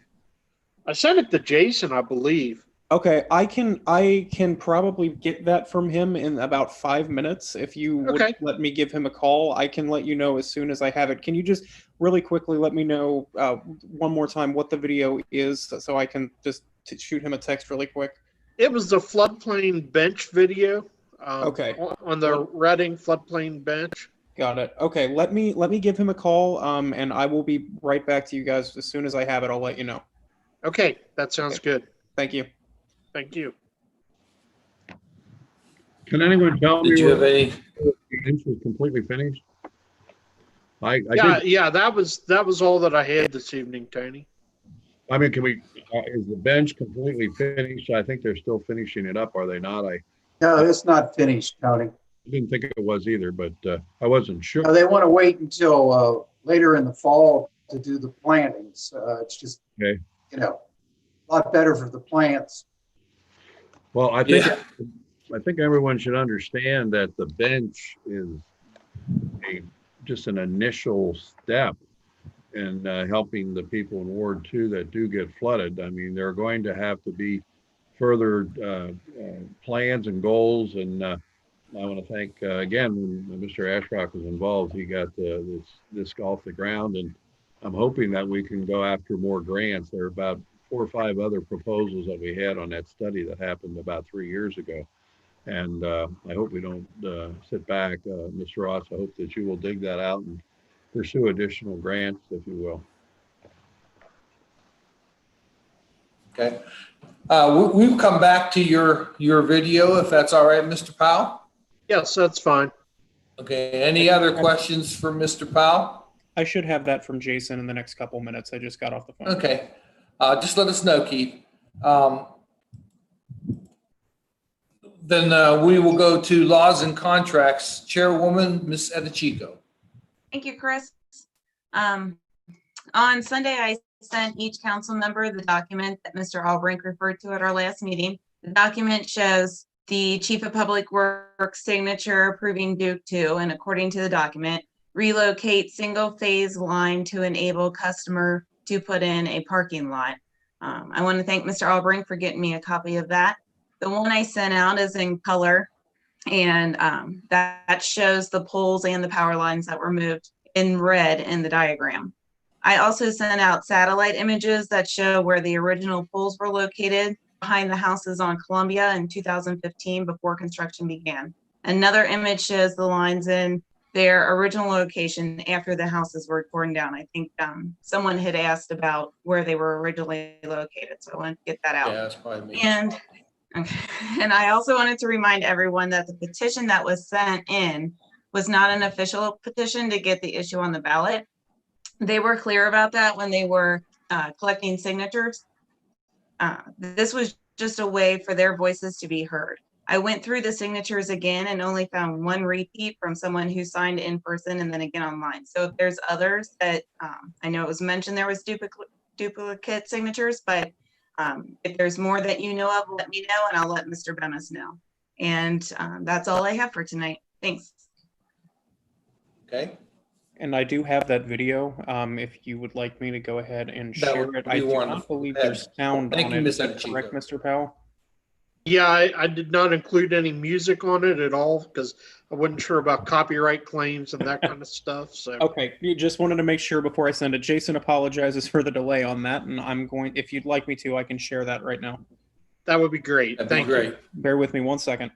Speaker 7: I sent it to Jason, I believe.
Speaker 8: Okay, I can probably get that from him in about 5 minutes. If you would let me give him a call, I can let you know as soon as I have it. Can you just really quickly let me know one more time what the video is, so I can just shoot him a text really quick?
Speaker 7: It was the floodplain bench video.
Speaker 8: Okay.
Speaker 7: On the Reading floodplain bench.
Speaker 8: Got it. Okay, let me give him a call, and I will be right back to you guys as soon as I have it. I'll let you know.
Speaker 7: Okay, that sounds good.
Speaker 8: Thank you.
Speaker 7: Thank you.
Speaker 3: Can anyone tell me?
Speaker 1: Did you have any?
Speaker 3: The bench was completely finished?
Speaker 7: Yeah, that was all that I had this evening, Tony.
Speaker 3: I mean, can we? Is the bench completely finished? I think they're still finishing it up, are they not?
Speaker 5: No, it's not finished, Tony.
Speaker 3: I didn't think it was either, but I wasn't sure.
Speaker 5: They want to wait until later in the fall to do the plantings. It's just,
Speaker 3: Okay.
Speaker 5: a lot better for the plants.
Speaker 3: Well, I think everyone should understand that the bench is just an initial step in helping the people in Ward 2 that do get flooded. I mean, there are going to have to be further plans and goals, and I want to thank again, when Mr. Ashrock was involved, he got this off the ground, and I'm hoping that we can go after more grants. There are about 4 or 5 other proposals that we had on that study that happened about 3 years ago. And I hope we don't sit back. Mr. Ross, I hope that you will dig that out and pursue additional grants, if you will.
Speaker 1: Okay. We'll come back to your video, if that's all right, Mr. Powell.
Speaker 7: Yes, that's fine.
Speaker 1: Okay. Any other questions for Mr. Powell?
Speaker 8: I should have that from Jason in the next couple minutes. I just got off the phone.
Speaker 1: Okay. Just let us know, Keith. Then we will go to laws and contracts. Chairwoman, Ms. Edichico.
Speaker 9: Thank you, Chris. On Sunday, I sent each council member the document that Mr. Albrink referred to at our last meeting. The document shows the Chief of Public Works signature approving Duke 2, and according to the document, relocate single-phase line to enable customer to put in a parking lot. I want to thank Mr. Albring for getting me a copy of that. The one I sent out is in color, and that shows the poles and the power lines that were moved in red in the diagram. I also sent out satellite images that show where the original poles were located behind the houses on Columbia in 2015 before construction began. Another image shows the lines in their original location after the houses were torn down. I think someone had asked about where they were originally located, so I wanted to get that out.
Speaker 1: Yeah, that's probably me.
Speaker 9: And I also wanted to remind everyone that the petition that was sent in was not an official petition to get the issue on the ballot. They were clear about that when they were collecting signatures. This was just a way for their voices to be heard. I went through the signatures again and only found one repeat from someone who signed in person and then again online. So if there's others that, I know it was mentioned there was duplicate signatures, but if there's more that you know of, let me know and I'll let Mr. Bemis know. And that's all I have for tonight. Thanks.
Speaker 1: Okay.
Speaker 8: And I do have that video, if you would like me to go ahead and
Speaker 1: That
Speaker 8: share
Speaker 1: would
Speaker 8: it.
Speaker 1: be
Speaker 8: I do
Speaker 1: wonderful.
Speaker 8: not believe
Speaker 1: Go ahead.
Speaker 8: there's sound
Speaker 1: Thank
Speaker 8: on
Speaker 1: you,
Speaker 8: it.
Speaker 1: Ms.
Speaker 8: Is that correct,
Speaker 1: Adechico.
Speaker 8: Mr. Powell?
Speaker 7: Yeah, I did not include any music on it at all because I wasn't sure about copyright claims and that kind of stuff. So
Speaker 8: Okay, you just wanted to make sure before I send it. Jason apologizes for the delay on that, and I'm going, if you'd like me to, I can share that right now.
Speaker 7: that would be great.
Speaker 1: That'd be
Speaker 7: Thank
Speaker 1: great.
Speaker 7: you.
Speaker 8: Bear with me 1 second.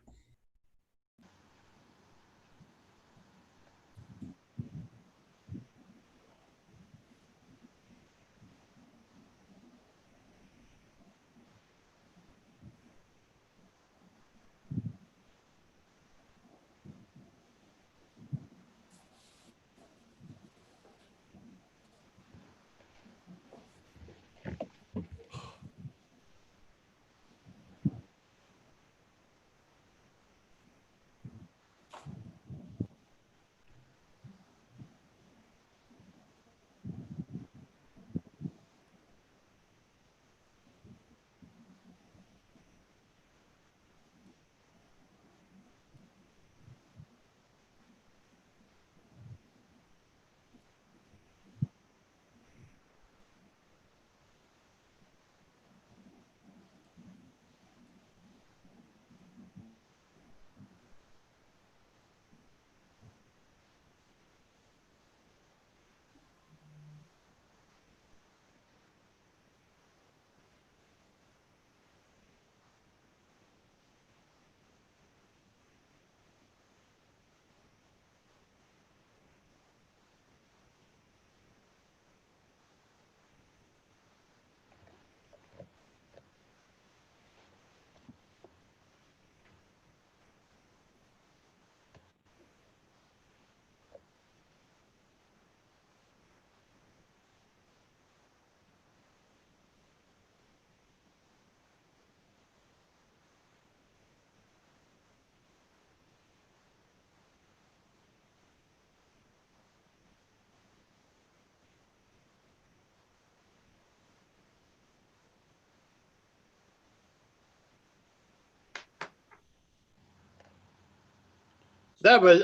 Speaker 7: That was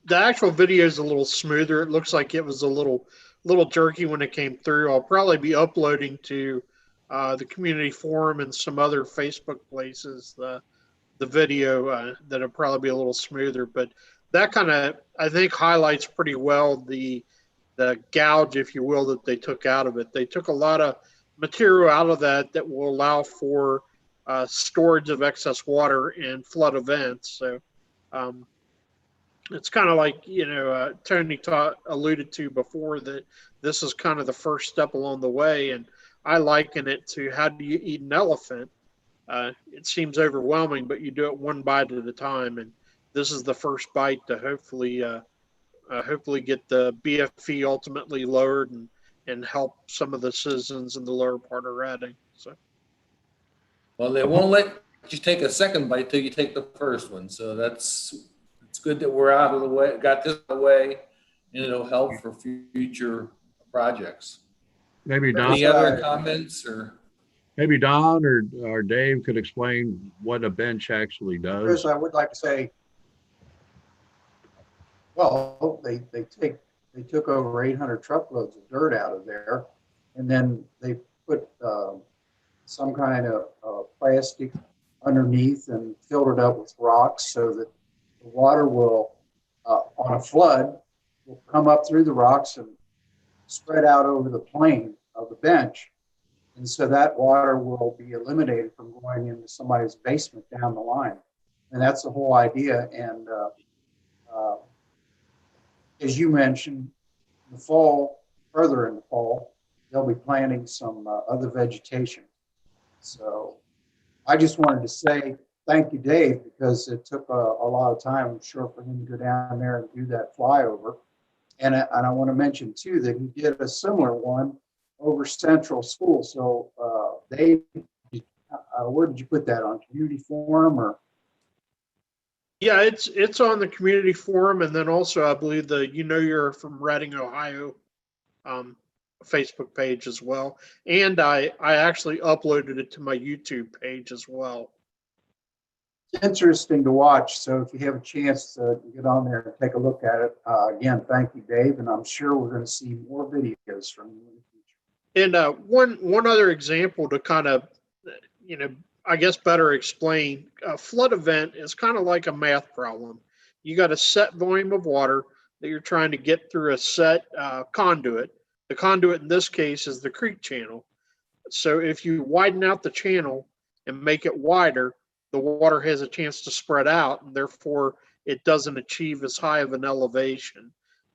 Speaker 7: the actual video is a little smoother. It looks like it was a little jerky when it came through. I'll probably be uploading to the community forum and some other Facebook places the video that'll probably be a little smoother. But that kind of I think highlights pretty well the gouge, if you will, that they took out of it. They took a lot of material out of that will allow for storage of excess water and flood events. So. It's kind of like, Tony alluded to before that this is kind of the first step along the way. And I liken it to how do you eat an elephant? It seems overwhelming, but you do it one bite at a time. And this is the first bite to hopefully get the BFE ultimately lowered and help some of the citizens in the lower part of Reading. So,
Speaker 1: Well, they won't let you take a second bite till you take the first one. So it's good that we're out of the way, got this out of the way, and it'll help for future projects.
Speaker 3: Maybe Don,
Speaker 1: Any other comments or?
Speaker 3: maybe Don or Dave could explain what a bench actually does.
Speaker 5: Chris, I would like to say, well, they take they took over 800 truckloads of dirt out of there, and then they put some kind of plastic underneath and filled it up with rocks so that the water will, on a flood, will come up through the rocks and spread out over the plane of the bench. And so that water will be eliminated from going into somebody's basement down the line. And that's the whole idea. And as you mentioned, in the fall, further in the fall, they'll be planting some other vegetation. So I just wanted to say thank you, Dave, because it took a lot of time, I'm sure, for him to go down there and do that flyover. And I want to mention, too, that he did a similar one over Central School. So Dave, where did you put that, on Community Forum or?
Speaker 7: Yeah, it's on the community forum, and then also I believe the You're from Reading, Ohio Facebook page as well. And I actually uploaded it to my YouTube page as well.
Speaker 5: It's interesting to watch. So if you have a chance to get on there and take a look at it, again, thank you, Dave. And I'm sure we're going to see more videos from you in the future.
Speaker 7: And one other example to kind of, I guess better explain, a flood event is kind of like a math problem. You got a set volume of water that you're trying to get through a set conduit. The conduit in this case is the creek channel. So if you widen out the channel and make it wider, the water has a chance to spread out, and therefore it doesn't achieve as high of an elevation.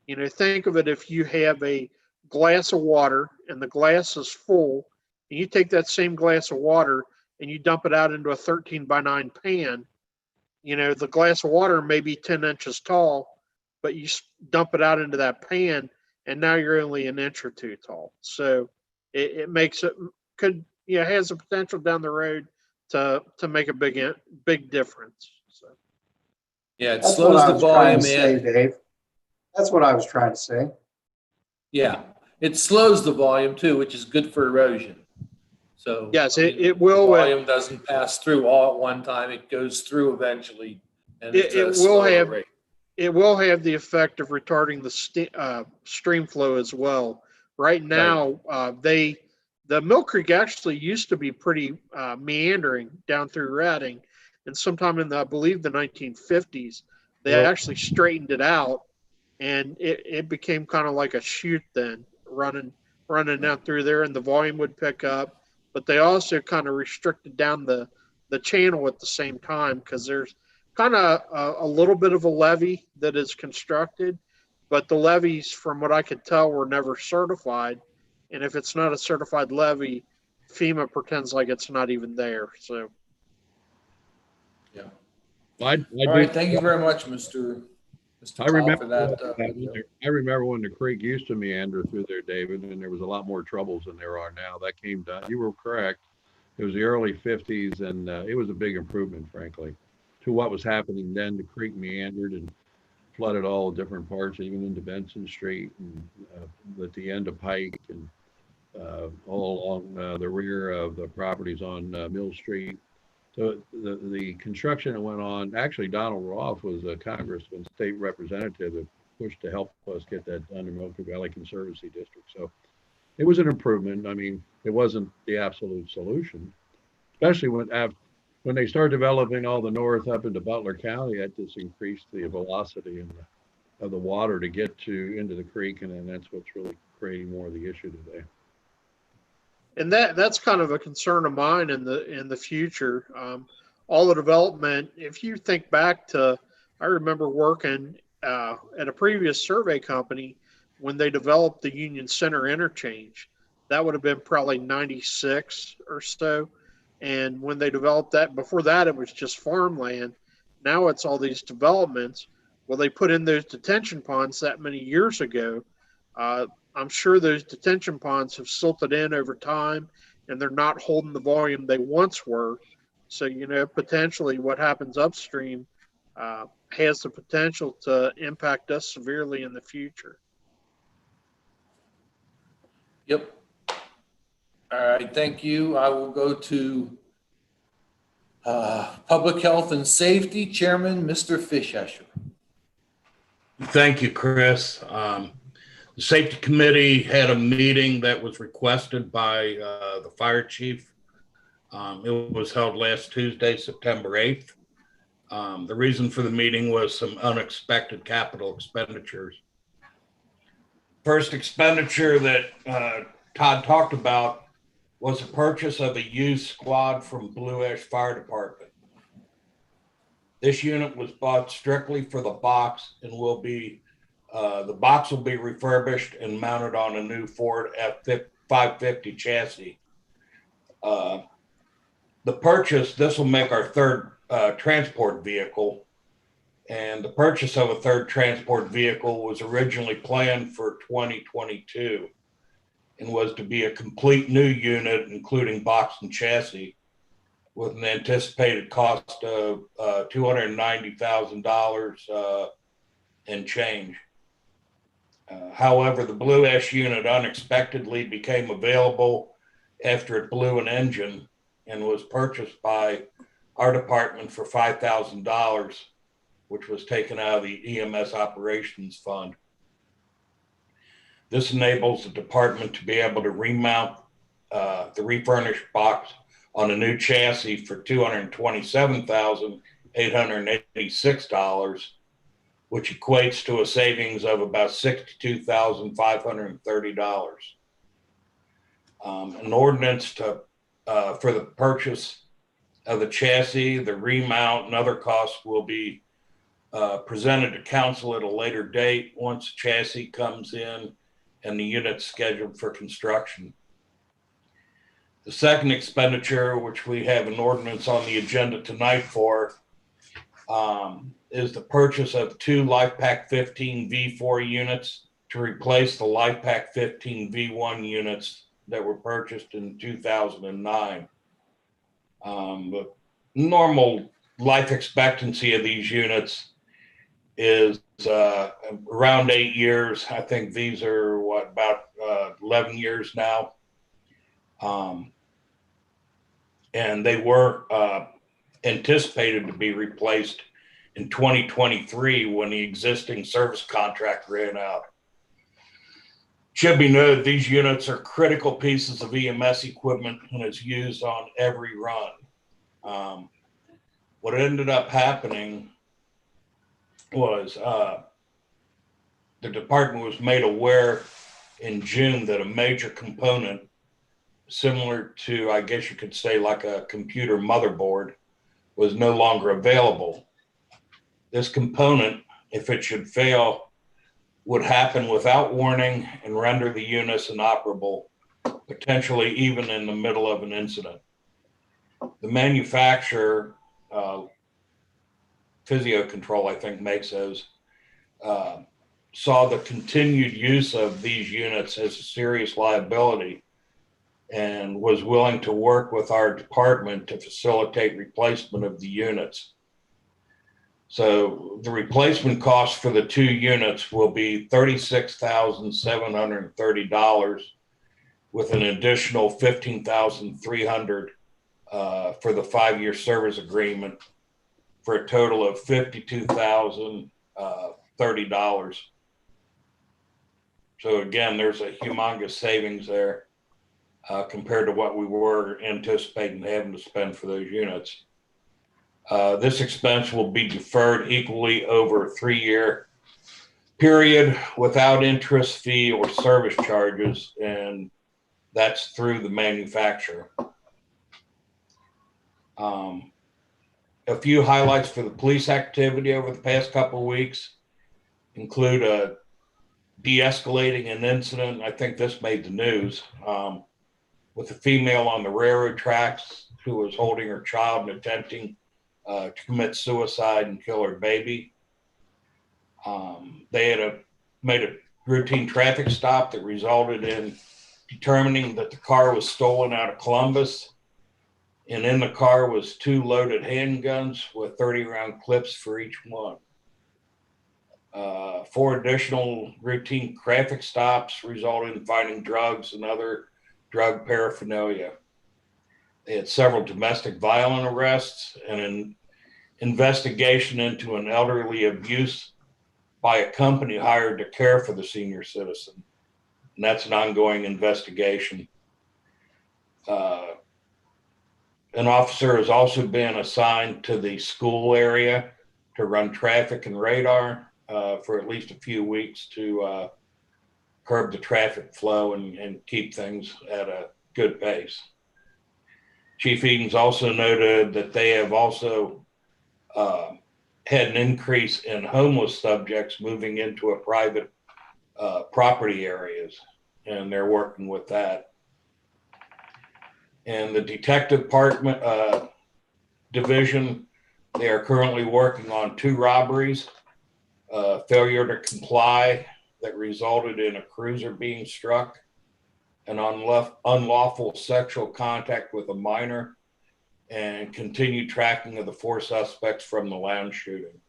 Speaker 7: Think of it, if you have a glass of water and the glass is full, and you take that same glass of water and you dump it out into a 13x9 pan, the glass of water may be 10 inches tall, but you dump it out into that pan and now you're only an inch or two tall. So it makes it, has the potential down the road to make a big difference. So
Speaker 1: Yeah, it
Speaker 5: That's
Speaker 1: slows
Speaker 5: what I
Speaker 1: the
Speaker 5: was trying
Speaker 1: volume
Speaker 5: to say,
Speaker 1: in.
Speaker 5: Dave. That's what I was trying to say.
Speaker 1: Yeah, it slows the volume too, which is good for erosion. So
Speaker 7: yes, it will.
Speaker 1: The volume doesn't pass through all at one time. It goes through eventually, and it's
Speaker 7: It
Speaker 1: a
Speaker 7: will
Speaker 1: slower
Speaker 7: have
Speaker 1: rate.
Speaker 7: it will have the effect of retarding the stream flow as well. Right now, the Mill Creek actually used to be pretty meandering down through Reading, and sometime in I believe the 1950s, they actually straightened it out, and it became kind of like a chute then, running down through there, and the volume would pick up. But they also kind of restricted down the channel at the same time, because there's kind of a little bit of a levee that is constructed, but the levees, from what I could tell, were never certified. And if it's not a certified levee, FEMA pretends like it's not even there. So,
Speaker 1: Yeah.
Speaker 3: I
Speaker 1: All right. Thank you very much, Mr.
Speaker 3: I remember
Speaker 1: for that. Video.
Speaker 3: I remember when the creek used to meander through there, David, and there was a lot more troubles than there are now. That came down. You were correct. It was the early 50s, and it was a big improvement, frankly, to what was happening then. The creek meandered and flooded all different parts, even into Benson Street and at the end of Pike and all along the rear of the properties on Mill Street. So the construction that went on, actually Donald Roth was a congressman, state representative that pushed to help us get that done in Mill Creek Valley Conservancy District. So it was an improvement. I mean, it wasn't the absolute solution, especially when they started developing all the north up into Butler County. That just increased the velocity of the water to get into the creek, and then that's what's really creating more of the issue today.
Speaker 7: and that's kind of a concern of mine in the future. All the development, if you think back to, I remember working at a previous survey company when they developed the Union Center interchange. That would have been probably 96 or so. And when they developed that, before that, it was just farmland. Now it's all these developments. Well, they put in those detention ponds that many years ago. I'm sure those detention ponds have silted in over time, and they're not holding the volume they once were. So, potentially what happens upstream has the potential to impact us severely in the future.
Speaker 1: Yep. All right. Thank you. I will go to Public Health and Safety Chairman, Mr. Fischescher.
Speaker 10: Thank you, Chris. The safety committee had a meeting that was requested by the fire chief. It was held last Tuesday, September 8th. The reason for the meeting was some unexpected capital expenditures. First expenditure that Todd talked about was the purchase of a used squad from Blue Ash Fire Department. This unit was bought strictly for the box and will be, the box will be refurbished and mounted on a new Ford F550 chassis. The purchase, this will make our third transport vehicle, and the purchase of a third transport vehicle was originally planned for 2022 and was to be a complete new unit, including box and chassis, with an anticipated cost of $290,000 and change. However, the Blue Ash unit unexpectedly became available after it blew an engine and was purchased by our department for $5,000, which was taken out of the EMS operations fund. This enables the department to be able to remount the refurnished box on a new chassis for $227,886, which equates to a savings of about $62,530. An ordinance for the purchase of the chassis, the remount, and other costs will be presented to council at a later date once the chassis comes in and the unit's scheduled for construction. The second expenditure, which we have an ordinance on the agenda tonight for, is the purchase of 2 LifePak 15 V4 units to replace the LifePak 15 V1 units that were purchased in 2009. The normal life expectancy of these units is around 8 years. I think these are about 11 years now. And they were anticipated to be replaced in 2023 when the existing service contract ran out. Should be noted, these units are critical pieces of EMS equipment and is used on every run. What ended up happening was the department was made aware in June that a major component, similar to, I guess you could say, like a computer motherboard, was no longer available. This component, if it should fail, would happen without warning and render the units inoperable, potentially even in the middle of an incident. The manufacturer, Physio Control, I think, makes those, saw the continued use of these units as a serious liability and was willing to work with our department to facilitate replacement of the units. So the replacement cost for the 2 units will be $36,730 with an additional $15,300 for the 5-year service agreement, for a total of $52,030. So again, there's a humongous savings there compared to what we were anticipating having to spend for those units. This expense will be deferred equally over a 3-year period without interest, fee, or service charges, and that's through the manufacturer. A few highlights for the police activity over the past couple of weeks include de-escalating an incident. I think this made the news, with a female on the railroad tracks who was holding her child and attempting to commit suicide and kill her baby. They had made a routine traffic stop that resulted in determining that the car was stolen out of Columbus, and in the car was 2 loaded handguns with 30-round clips for each one. 4 additional routine traffic stops resulted in finding drugs and other drug paraphernalia. They had several domestic violence arrests and an investigation into an elderly abuse by a company hired to care for the senior citizen. And that's an ongoing investigation. An officer has also been assigned to the school area to run traffic and radar for at least a few weeks to curb the traffic flow and keep things at a good pace. Chief Edens also noted that they have also had an increase in homeless subjects moving into a private property areas, and they're working with that. And the detective department division, they are currently working on 2 robberies, failure to comply that resulted in a cruiser being struck, an unlawful sexual contact with a minor, and continued tracking of the 4 suspects from the lounge shooting.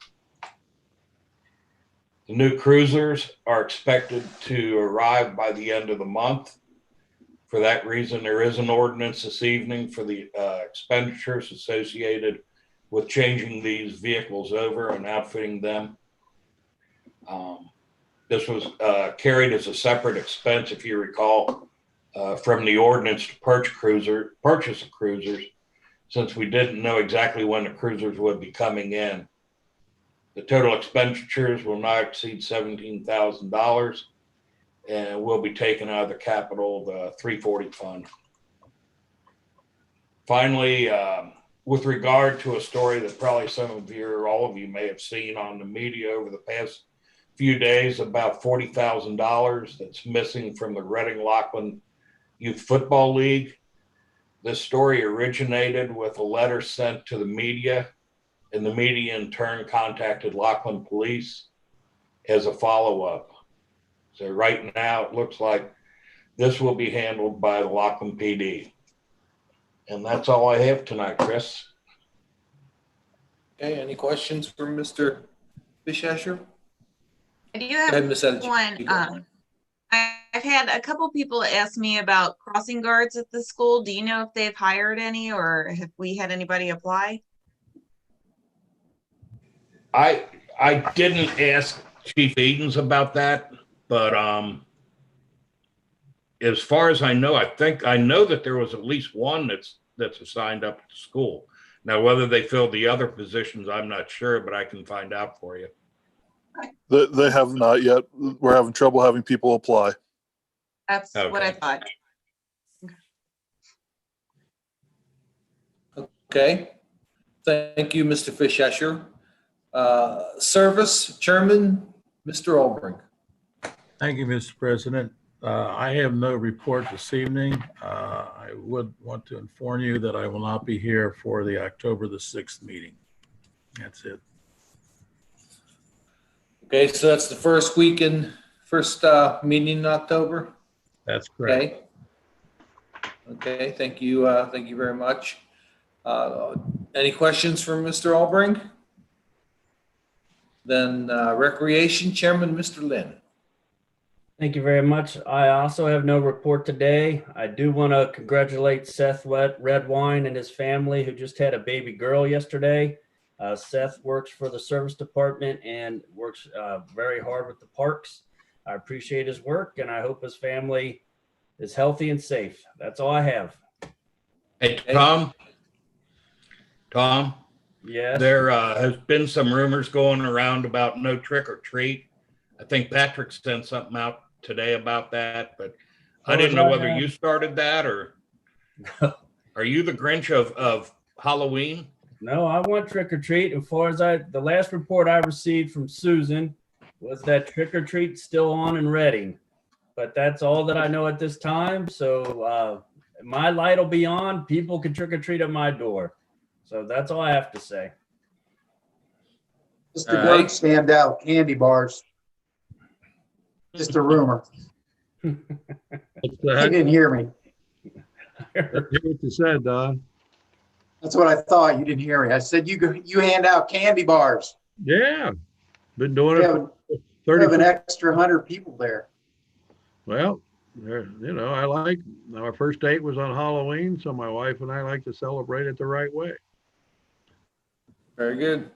Speaker 10: The new cruisers are expected to arrive by the end of the month. For that reason, there is an ordinance this evening for the expenditures associated with changing these vehicles over and outfitting them. This was carried as a separate expense, if you recall, from the ordinance to purchase of cruisers, since we didn't know exactly when the cruisers would be coming in. The total expenditures will not exceed $17,000 and will be taken out of the capital, the 340 fund. Finally, with regard to a story that probably some of you or all of you may have seen on the media over the past few days, about $40,000 that's missing from the Reading-Lockland Youth Football League. This story originated with a letter sent to the media, and the media in turn contacted Lockland Police as a follow-up. So right now it looks like this will be handled by the Lockland PD. And that's all I have tonight, Chris.
Speaker 1: Okay, any questions for Mr. Fishasher?
Speaker 9: I do
Speaker 1: Go ahead,
Speaker 9: have
Speaker 1: Ms. Edge.
Speaker 9: one. I've had a couple people ask me about crossing guards at the school. Do you know if they've hired any, or have we had anybody apply?
Speaker 10: I didn't ask Chief Edens about that, but as far as I know, I know that there was at least one that's assigned up at the school. Now, whether they filled the other positions, I'm not sure, but I can find out for you.
Speaker 4: They have not yet. We're having trouble having people apply.
Speaker 9: That's what I
Speaker 10: Okay.
Speaker 9: thought.
Speaker 1: Okay, thank you, Mr. Fishasher. Service Chairman, Mr. Albrecht.
Speaker 11: Thank you, Mr. President. I have no report this evening. I would want to inform you that I will not be here for the October the 6th meeting. That's it.
Speaker 1: Okay, so that's the first meeting in October?
Speaker 11: That's correct.
Speaker 1: Okay, thank you very much. Any questions for Mr. Albrecht? Then Recreation Chairman, Mr. Lynn.
Speaker 12: Thank you very much. I also have no report today. I do want to congratulate Seth Redwine and his family, who just had a baby girl yesterday. Seth works for the service department and works very hard with the parks. I appreciate his work, and I hope his family is healthy and safe. That's all I have.
Speaker 10: Hey, Tom,
Speaker 12: Yes.
Speaker 10: there has been some rumors going around about no trick or treat. I think Patrick sent something out today about that, but I didn't know whether you started that or are you the Grinch of Halloween?
Speaker 12: No, I want trick or treat. As far as the last report I received from Susan was that trick or treat still on and Reading, but that's all that I know at this time. So my light will be on. People can trick or treat at my door. So that's all I have to say.
Speaker 5: Just the don't stand out candy bars. Just a rumor. You didn't hear me.
Speaker 11: Hear what you said, Don.
Speaker 5: That's what I thought. You didn't hear me. I said you hand out candy bars.
Speaker 11: Yeah, been doing it for
Speaker 5: You
Speaker 11: 30.
Speaker 5: have an extra 100 people there.
Speaker 11: Well, I like, our first date was on Halloween, so my wife and I like to celebrate it the right way.
Speaker 1: Very good.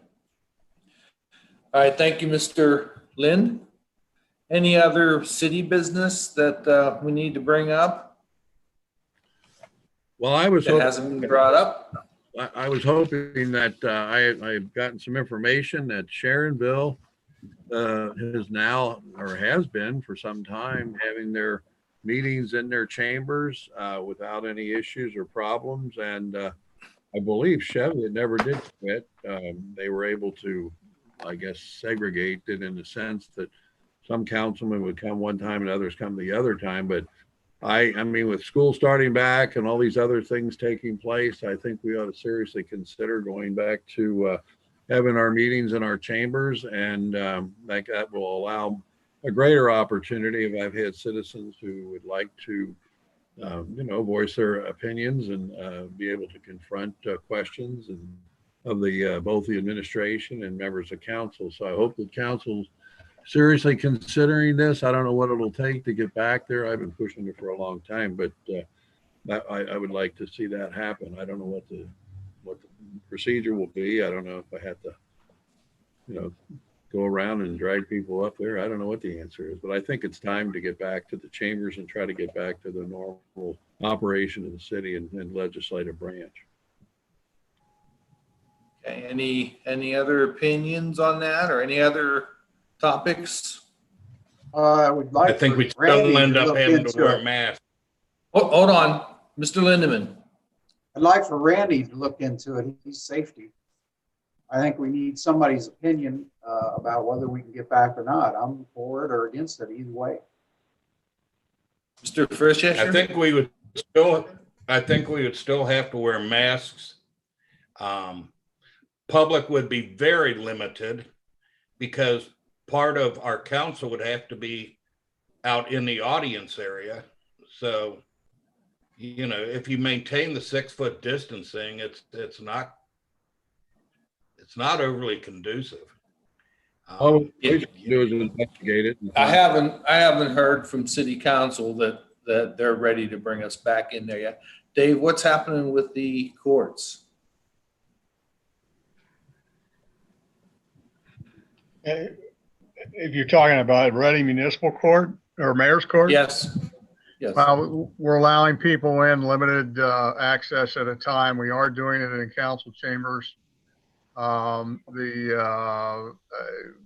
Speaker 1: All right, thank you, Mr. Lynn, any other city business that we need to bring up
Speaker 3: Well, I was
Speaker 1: that hasn't been brought up?
Speaker 3: I was hoping that I've gotten some information that Sharonville is now, or has been for some time, having their meetings in their chambers without any issues or problems. And I believe Cheviot never did quit. They were able to, I guess, segregate it in the sense that some councilmen would come one time and others come the other time. But I mean, with school starting back and all these other things taking place, I think we ought to seriously consider going back to having our meetings in our chambers, and that will allow a greater opportunity if I've had citizens who would like to, voice their opinions and be able to confront questions and of the both the administration and members of council. So I hope that council's seriously considering this. I don't know what it'll take to get back there. I've been pushing it for a long time, but I would like to see that happen. I don't know what the procedure will be. I don't know if I have to, go around and drag people up there. I don't know what the answer is, but I think it's time to get back to the chambers and try to get back to the normal operation of the city and legislative branch.
Speaker 1: Okay, any other opinions on that or any other topics?
Speaker 5: I would like.
Speaker 10: I think we
Speaker 5: Randy
Speaker 10: still end
Speaker 5: to
Speaker 10: up
Speaker 5: look
Speaker 10: having to
Speaker 5: into
Speaker 10: wear
Speaker 5: it.
Speaker 10: masks.
Speaker 1: Oh, hold on, Mr. Lindeman.
Speaker 5: I'd like for Randy to look into it. He's safety. I think we need somebody's opinion about whether we can get back or not. I'm for it or against it, either way.
Speaker 1: Mr. Frischesser?
Speaker 10: I think we would still have to wear masks. Public would be very limited because part of our council would have to be out in the audience area. So, if you maintain the 6-foot distancing, it's not overly conducive.
Speaker 3: All we can do is investigate it.
Speaker 1: I haven't heard from city council that they're ready to bring us back in there yet. Dave, what's happening with the courts?
Speaker 13: If you're talking about Reading Municipal Court or Mayor's Court?
Speaker 1: Yes. Yes.
Speaker 13: Well, we're allowing people in limited access at a time. We are doing it in council chambers. We're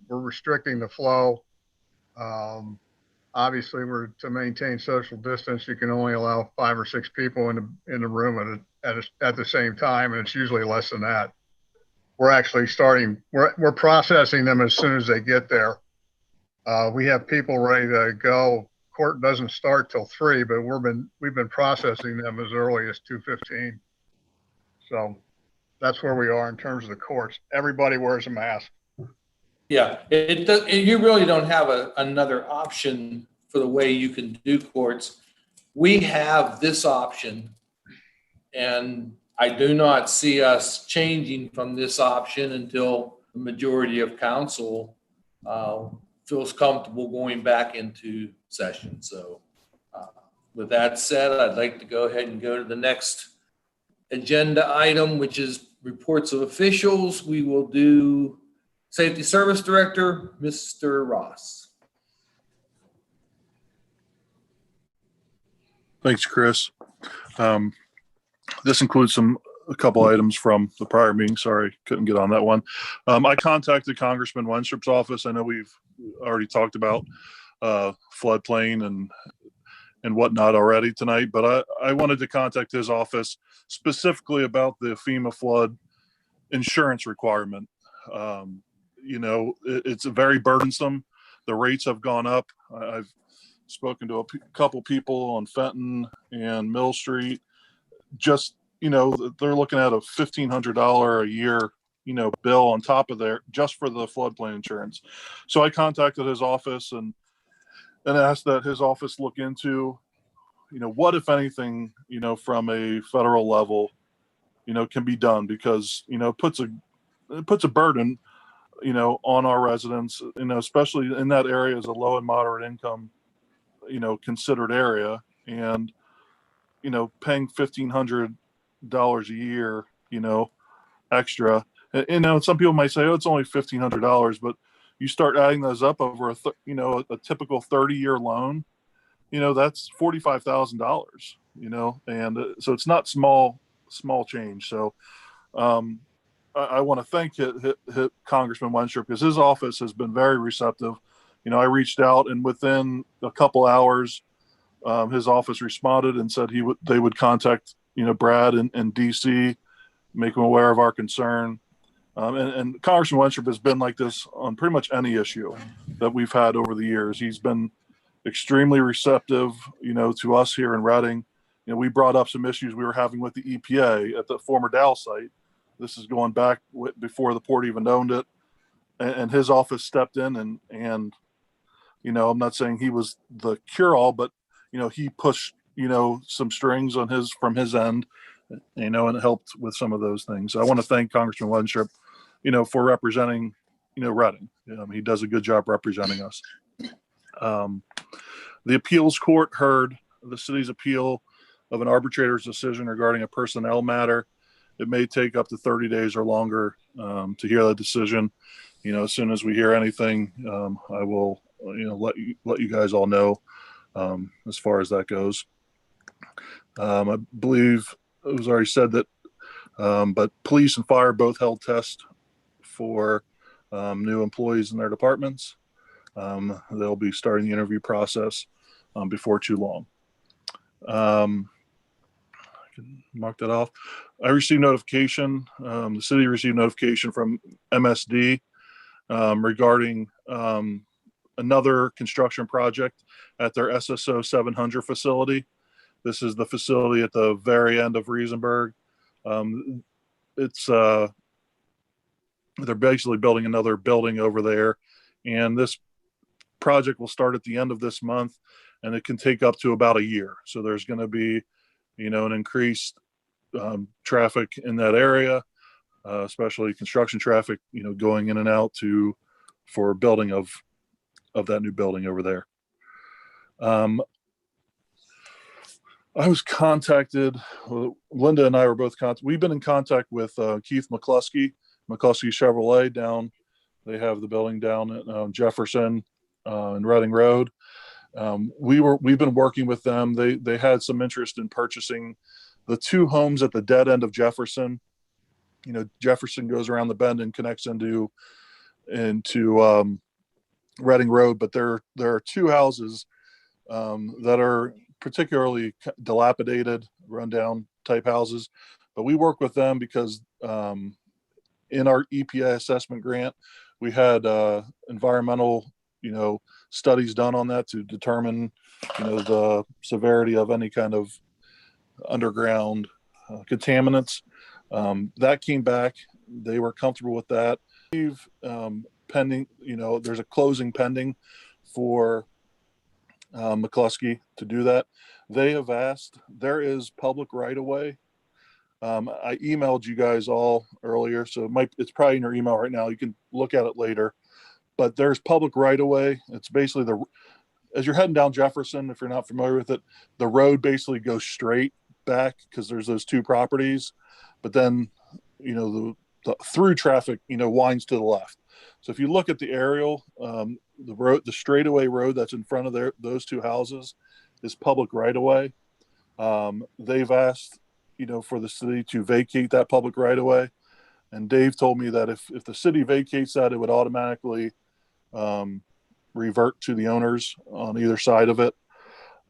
Speaker 13: restricting the flow. Obviously, to maintain social distance, you can only allow 5 or 6 people in the room at the same time, and it's usually less than that. We're actually we're processing them as soon as they get there. We have people ready to go. Court doesn't start till 3, but we've been processing them as early as 2:15. So that's where we are in terms of the courts. Everybody wears a mask.
Speaker 1: Yeah, you really don't have another option for the way you can do courts. We have this option, and I do not see us changing from this option until the majority of council feels comfortable going back into session. So with that said, I'd like to go ahead and go to the next agenda item, which is reports of officials. We will do Safety Service Director, Mr. Ross.
Speaker 4: Thanks, Chris. This includes a couple items from the prior meeting. Sorry, couldn't get on that one. I contacted Congressman Wenstrup's office. I know we've already talked about floodplain and whatnot already tonight, but I wanted to contact his office specifically about the FEMA flood insurance requirement. It's very burdensome. The rates have gone up. I've spoken to a couple people on Fenton and Mill Street. Just, they're looking at a $1,500 a year, bill on top of there just for the floodplain insurance. So I contacted his office and asked that his office look into, what, if anything, from a federal level, can be done, because, it puts a burden, on our residents, especially in that area is a low and moderate income, considered area, and, paying $1,500 a year, extra. Some people might say, oh, it's only $1,500, but you start adding those up over a typical 30-year loan, that's $45,000, and so it's not small change. So I want to thank Congressman Wenstrup, because his office has been very receptive. I reached out, and within a couple hours, his office responded and said they would contact Brad and DC, make them aware of our concern. And Congressman Wenstrup has been like this on pretty much any issue that we've had over the years. He's been extremely receptive, to us here in Reading. We brought up some issues we were having with the EPA at the former Dow site. This is going back before the port even owned it, and his office stepped in and I'm not saying he was the cure-all, but he pushed some strings from his end, and it helped with some of those things. So I want to thank Congressman Wenstrup, for representing Reading. He does a good job representing us. The appeals court heard the city's appeal of an arbitrator's decision regarding a personnel matter. It may take up to 30 days or longer to hear the decision. As soon as we hear anything, I will let you guys all know as far as that goes. I believe it was already said that, but police and fire both held tests for new employees in their departments. They'll be starting the interview process before too long. I can mark that off. I received notification, the city received notification from MSD regarding another construction project at their SSO 700 facility. This is the facility at the very end of Riesenberg. They're basically building another building over there, and this project will start at the end of this month, and it can take up to about a year. So there's going to be, an increased traffic in that area, especially construction traffic, going in and out for building of that new building over there. I was contacted, Linda and I were both contacted. We've been in contact with Keith McCluskey Chevrolet down. They have the building down at Jefferson and Reading Road. We've been working with them. They had some interest in purchasing the two homes at the dead end of Jefferson. Jefferson goes around the bend and connects into Reading Road, but there are two houses that are particularly dilapidated, rundown type houses. But we work with them because in our EPA assessment grant, we had environmental, studies done on that to determine, the severity of any kind of underground contaminants. That came back. They were comfortable with that. Pending, there's a closing pending for McCluskey to do that. They have asked, there is public right of way. I emailed you guys all earlier, so it's probably in your email right now. You can look at it later, but there's public right of way. It's basically as you're heading down Jefferson, if you're not familiar with it, the road basically goes straight back because there's those two properties, but then, the through traffic, winds to the left. So if you look at the aerial, the straightaway road that's in front of those two houses is public right of way. They've asked, for the city to vacate that public right of way. And Dave told me that if the city vacates that, it would automatically revert to the owners on either side of it.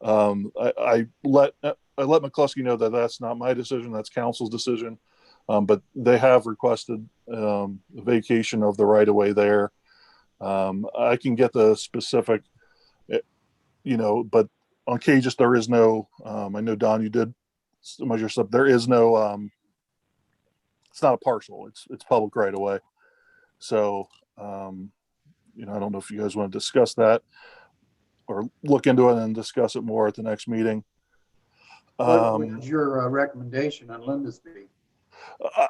Speaker 4: I let McCluskey know that that's not my decision, that's council's decision. But they have requested the vacation of the right of way there. I can get the specific, but on Cages, there is no, I know Don, you did measure stuff. There is no, it's not a parcel. It's public right of way. So, I don't know if you guys want to discuss that or look into it and discuss it more at the next meeting.
Speaker 5: What is your recommendation on Linda's fee?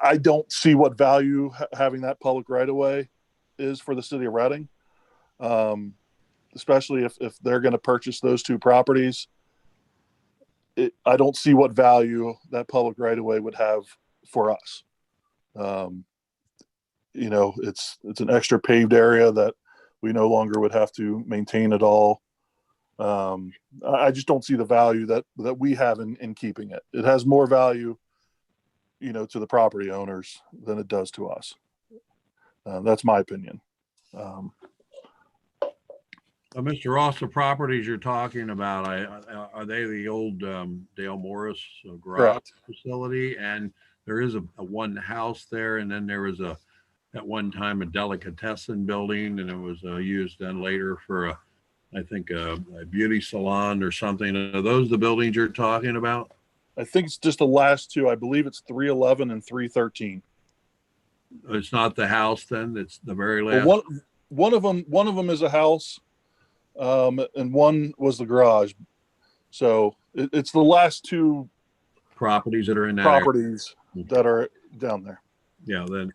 Speaker 4: I don't see what value having that public right of way is for the city of Reading, especially if they're going to purchase those two properties. I don't see what value that public right of way would have for us. It's an extra paved area that we no longer would have to maintain it all. I just don't see the value that we have in keeping it. It has more value, to the property owners than it does to us. That's my opinion.
Speaker 3: Mr. Ross, the properties you're talking about, are they the old Dale Morris garage
Speaker 4: Correct.
Speaker 3: facility? And there is a one house there, and then there was at one time a delicatessen building, and it was used then later for I think a beauty salon or something. Are those the buildings you're talking about?
Speaker 4: I think it's just the last two. I believe it's 311 and 313.
Speaker 3: It's not the house then. It's the very last.
Speaker 4: Well, one of them is a house, and one was the garage. So it's the last two
Speaker 3: properties that are in that
Speaker 4: properties
Speaker 3: area
Speaker 4: that are down there.
Speaker 3: Yeah. Then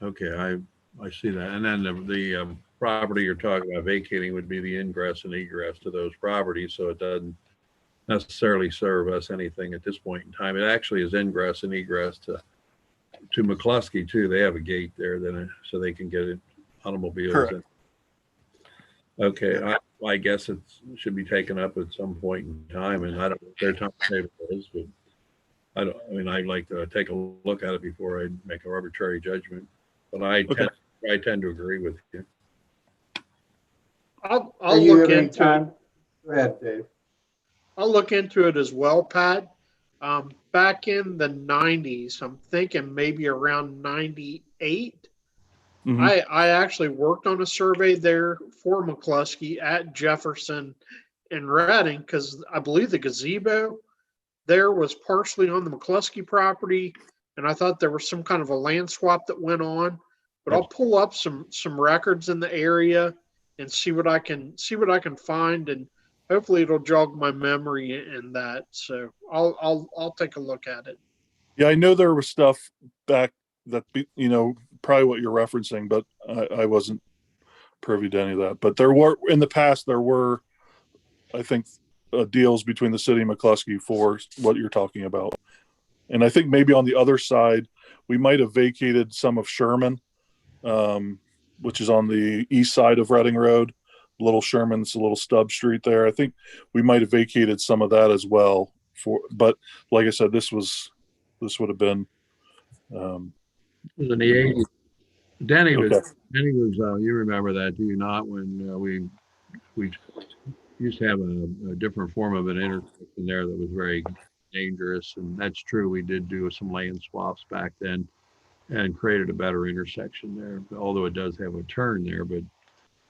Speaker 3: okay, I see that. And then the property you're talking about vacating would be the ingress and egress to those properties. So it doesn't necessarily serve us anything at this point in time. It actually is ingress and egress to McCluskey too. They have a gate there, then so they can get it, automobiles.
Speaker 4: Correct.
Speaker 3: Okay, I guess it should be taken up at some point in time, and I don't know what their timetable is, but I'd like to take a look at it before I make an arbitrary judgment. But I tend to agree with you.
Speaker 7: I'll look into it.
Speaker 5: Go ahead, Dave.
Speaker 7: I'll look into it as well, Pat. Back in the 90s, I'm thinking maybe around 98, I actually worked on a survey there for McCluskey at Jefferson and Reading, because I believe the gazebo there was partially on the McCluskey property, and I thought there was some kind of a land swap that went on. But I'll pull up some records in the area and see what I can find, and hopefully it'll jog my memory in that. So I'll take a look at it.
Speaker 4: Yeah, I know there was stuff back that, probably what you're referencing, but I wasn't privy to any of that. But there were, in the past, I think, deals between the city and McCluskey for what you're talking about. And I think maybe on the other side, we might have vacated some of Sherman, which is on the east side of Reading Road. Little Sherman's a little stub street there. I think we might have vacated some of that as well. But like I said, this would have been.
Speaker 3: It was in the 80s. Denny was. You remember that, do you not? When we used to have a different form of an intersection there that was very dangerous, and that's true. We did do some lane swaps back then, and created a better intersection there. Although it does have a turn there, but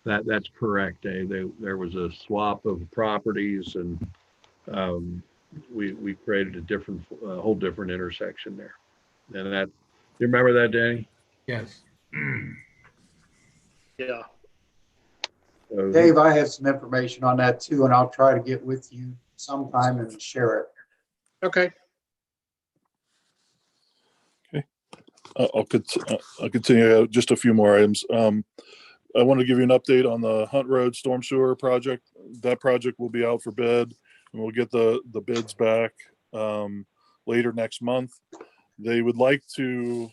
Speaker 3: that's correct, Dave. There was a swap of properties, and we created a whole different intersection there. And that, you remember that, Danny?
Speaker 11: Yes.
Speaker 7: Yeah.
Speaker 3: So,
Speaker 5: Dave, I have some information on that too, and I'll try to get with you sometime and share it.
Speaker 7: Okay.
Speaker 4: I'll continue just a few more items. I want to give you an update on the Hunt Road Storm Sewer project. That project will be out for bid, and we'll get the bids back later next month. They would like to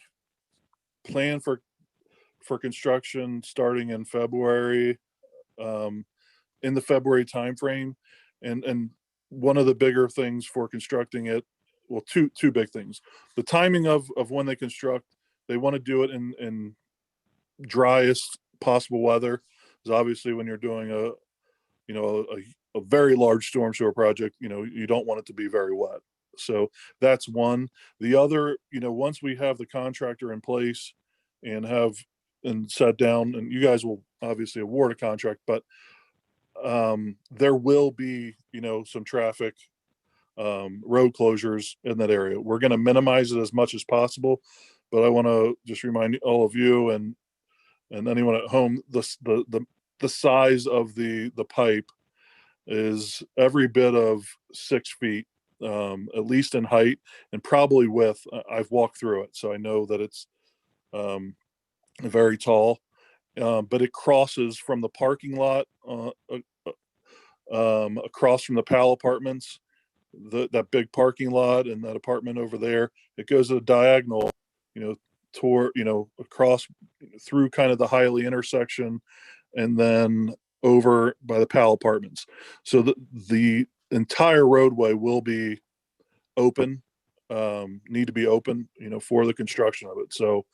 Speaker 4: plan for construction starting in February, in the February timeframe. And one of the bigger things for constructing it, well, two big things. The timing of when they construct, they want to do it in driest possible weather. Because obviously when you're doing a very large storm sewer project, you don't want it to be very wet. So that's one. The other, once we have the contractor in place and sat down, and you guys will obviously award a contract, but there will be, some traffic, road closures in that area. We're going to minimize it as much as possible, but I want to just remind all of you and anyone at home, the size of the pipe is every bit of 6 feet, at least in height and probably width. I've walked through it, so I know that it's very tall, but it crosses from the parking lot across from the Powell Apartments, that big parking lot and that apartment over there. It goes a diagonal, across through kind of the Hiley intersection, and then over by the Powell Apartments. So the entire roadway will be open, need to be open, for the construction of it. So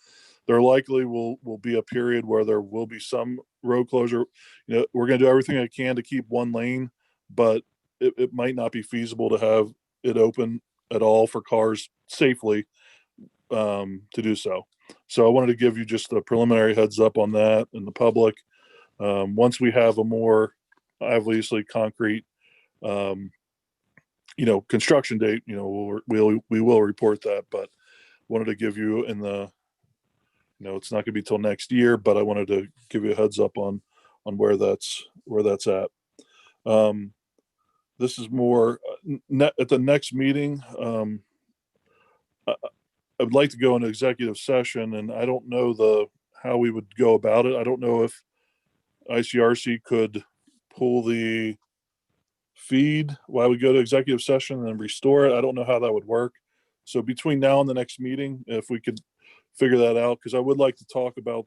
Speaker 4: there likely will be a period where there will be some road closure. We're going to do everything I can to keep one lane, but it might not be feasible to have it open at all for cars safely to do so. So I wanted to give you just a preliminary heads up on that and the public. Once we have a more obviously concrete, construction date, we will report that, but wanted to give you it's not going to be till next year, but I wanted to give you a heads up on where that's at. This is more at the next meeting. I would like to go into executive session, and I don't know how we would go about it. I don't know if ICRC could pull the feed while we go to executive session and then restore it. I don't know how that would work. So between now and the next meeting, if we could figure that out, because I would like to talk about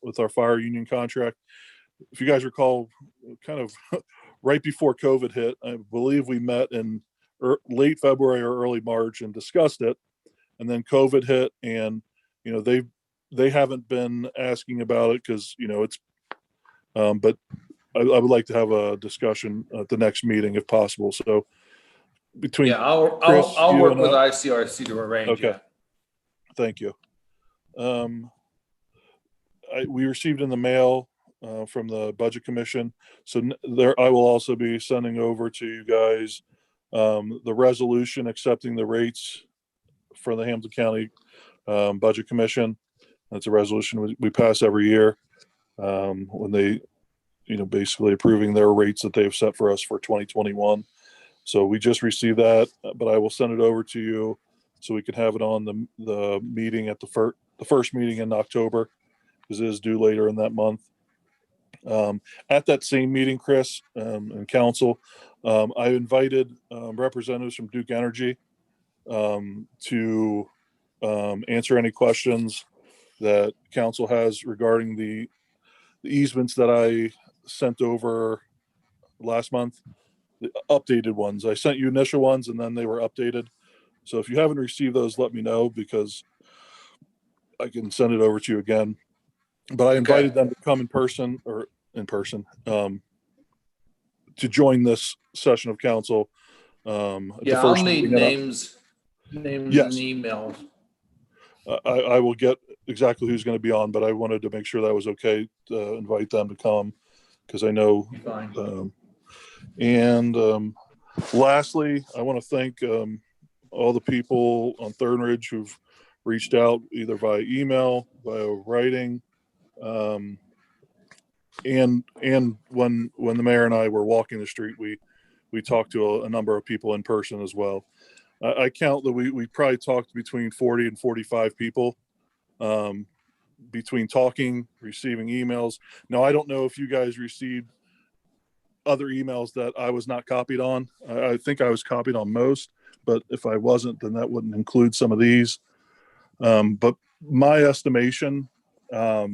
Speaker 4: with our fire union contract. If you guys recall, kind of right before COVID hit, I believe we met in late February or early March and discussed it. And then COVID hit, and they haven't been asking about it because it's. But I would like to have a discussion at the next meeting if possible. So between
Speaker 1: I'll work with ICRC to arrange.
Speaker 4: Okay.
Speaker 1: Yeah.
Speaker 4: Thank you. We received in the mail from the Budget Commission. So I will also be sending over to you guys the resolution accepting the rates for the Hamilton County Budget Commission. That's a resolution we pass every year when they, basically approving their rates that they've set for us for 2021. So we just received that, but I will send it over to you so we can have it on the meeting at the first meeting in October, because it is due later in that month. At that same meeting, Chris and council, I invited representatives from Duke Energy to answer any questions that council has regarding the easements that I sent over last month, the updated ones. I sent you initial ones and then they were updated. So if you haven't received those, let me know, because I can send it over to you again. But I invited them to come in person to join this session of council.
Speaker 1: I'll need names
Speaker 4: Yes.
Speaker 1: and emails.
Speaker 4: I will get exactly who's going to be on, but I wanted to make sure that was okay to invite them to come, because I know.
Speaker 1: Fine.
Speaker 4: Lastly, I want to thank all the people on Third Ridge who've reached out either via email, via writing, and when the mayor and I were walking the street, we talked to a number of people in person as well. I count that we probably talked between 40 and 45 people between talking, receiving emails. Now, I don't know if you guys received other emails that I was not copied on. I think I was copied on most, but if I wasn't, then that wouldn't include some of these. But my estimation, about